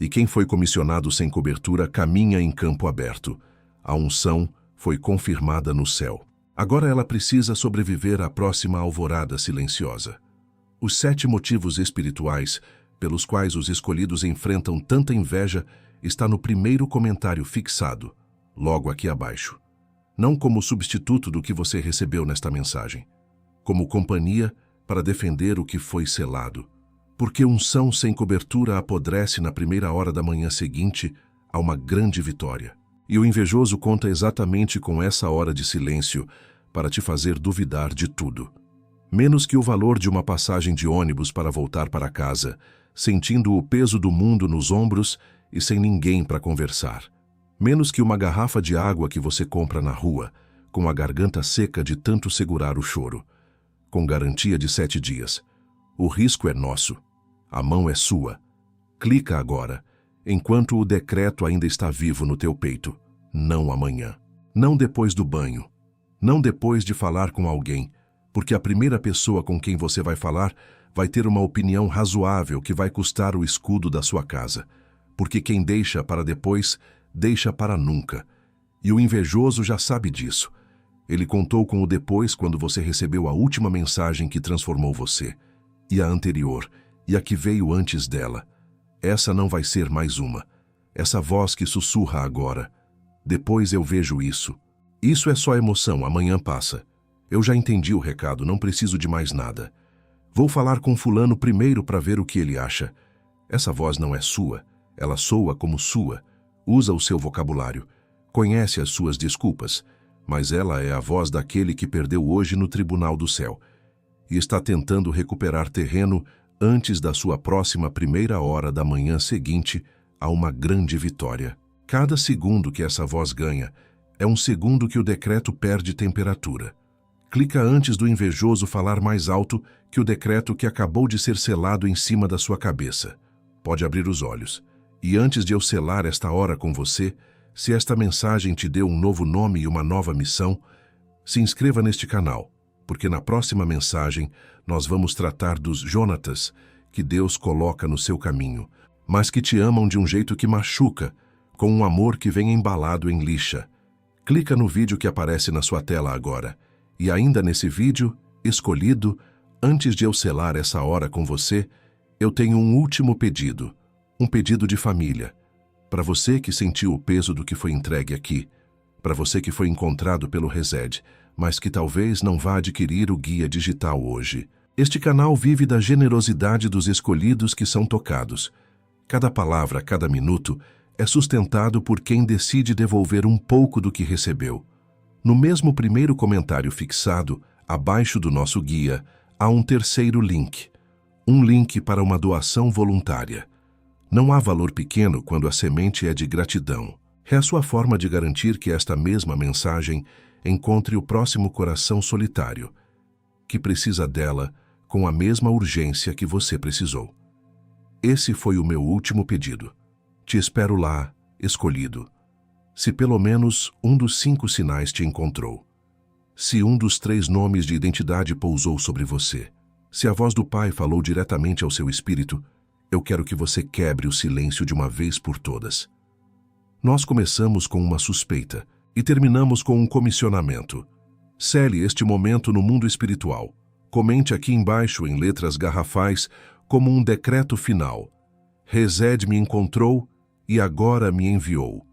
e quem foi comissionado sem cobertura caminha em campo aberto. A unção foi confirmada no céu. Agora ela precisa sobreviver à próxima alvorada silenciosa. Os 7 motivos espirituais pelos quais os escolhidos enfrentam tanta inveja está no primeiro comentário fixado, logo aqui abaixo. Não como substituto do que você recebeu nesta mensagem, como companhia para defender o que foi selado. Porque unção sem cobertura apodrece na primeira hora da manhã seguinte a uma grande vitória. E o invejoso conta exatamente com essa hora de silêncio para te fazer duvidar de tudo. Menos que o valor de uma passagem de ônibus para voltar para casa, sentindo o peso do mundo nos ombros e sem ninguém para conversar. Menos que uma garrafa de água que você compra na rua, com a garganta seca de tanto segurar o choro. Com garantia de 7 dias. O risco é nosso. A mão é sua. Clica agora, enquanto o decreto ainda está vivo no teu peito. Não amanhã. Não depois do banho. Não depois de falar com alguém, porque a primeira pessoa com quem você vai falar vai ter uma opinião razoável que vai custar o escudo da sua casa. Porque quem deixa para depois, deixa para nunca. E o invejoso já sabe disso. Ele contou com o depois quando você recebeu a última mensagem que transformou você. E a anterior, e a que veio antes dela. Essa não vai ser mais uma. Essa voz que sussurra agora. Depois eu vejo isso. Isso é só emoção, amanhã passa. Eu já entendi o recado, não preciso de mais nada. Vou falar com fulano primeiro para ver o que ele acha. Essa voz não é sua, ela soa como sua. Usa o seu vocabulário, conhece as suas desculpas, mas ela é a voz daquele que perdeu hoje no tribunal do céu e está tentando recuperar terreno antes da sua próxima primeira hora da manhã seguinte a uma grande vitória. Cada segundo que essa voz ganha é um segundo que o decreto perde temperatura. Clica antes do invejoso falar mais alto que o decreto que acabou de ser selado em cima da sua cabeça. Pode abrir os olhos. E antes de eu selar esta hora com você, se esta mensagem te deu um novo nome e uma nova missão, se inscreva neste canal, porque na próxima mensagem nós vamos tratar dos Jonatas que Deus coloca no seu caminho, mas que te amam de um jeito que machuca, com um amor que vem embalado em lixa. Clica no vídeo que aparece na sua tela agora. E ainda nesse vídeo, escolhido, antes de eu selar essa hora com você, eu tenho um último pedido. Um pedido de família. Para você que sentiu o peso do que foi entregue aqui. Para você que foi encontrado pelo Resed, mas que talvez não vá adquirir o guia digital hoje. Este canal vive da generosidade dos escolhidos que são tocados. Cada palavra, cada minuto, é sustentado por quem decide devolver um pouco do que recebeu. No mesmo primeiro comentário fixado, abaixo do nosso guia, há um terceiro link. Um link para uma doação voluntária. Não há valor pequeno quando a semente é de gratidão. É a sua forma de garantir que esta mesma mensagem encontre o próximo coração solitário, que precisa dela com a mesma urgência que você precisou. Esse foi o meu último pedido. Te espero lá, escolhido. Se pelo menos um dos 5 sinais te encontrou. Se um dos 3 nomes de identidade pousou sobre você. Se a voz do Pai falou diretamente ao seu espírito, eu quero que você quebre o silêncio de uma vez por todas. Nós começamos com uma suspeita e terminamos com um comissionamento. Cele este momento no mundo espiritual. Comente aqui embaixo em letras garrafais como um decreto final. Resed me encontrou e agora me enviou.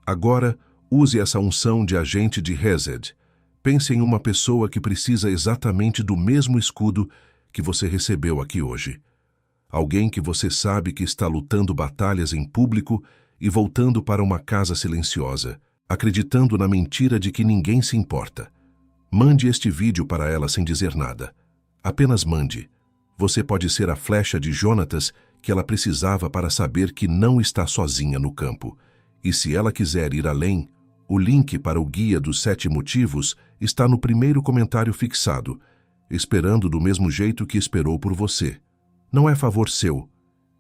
Agora, use essa unção de agente de Resed. Pense em uma pessoa que precisa exatamente do mesmo escudo que você recebeu aqui hoje. Alguém que você sabe que está lutando batalhas em público e voltando para uma casa silenciosa, acreditando na mentira de que ninguém se importa. Mande este vídeo para ela sem dizer nada. Apenas mande. Você pode ser a flecha de Jonatas que ela precisava para saber que não está sozinha no campo. E se ela quiser ir além, O link para o Guia dos 7 Motivos está no primeiro comentário fixado, esperando do mesmo jeito que esperou por você. Não é favor seu,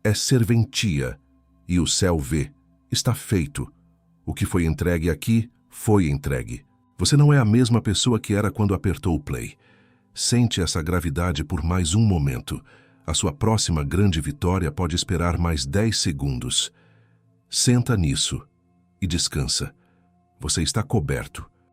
é serventia, e o céu vê, está feito. O que foi entregue aqui, foi entregue. Você não é a mesma pessoa que era quando apertou o play. Sente essa gravidade por mais um momento. A sua próxima grande vitória pode esperar mais 10 segundos. Senta nisso e descansa. Você está coberto.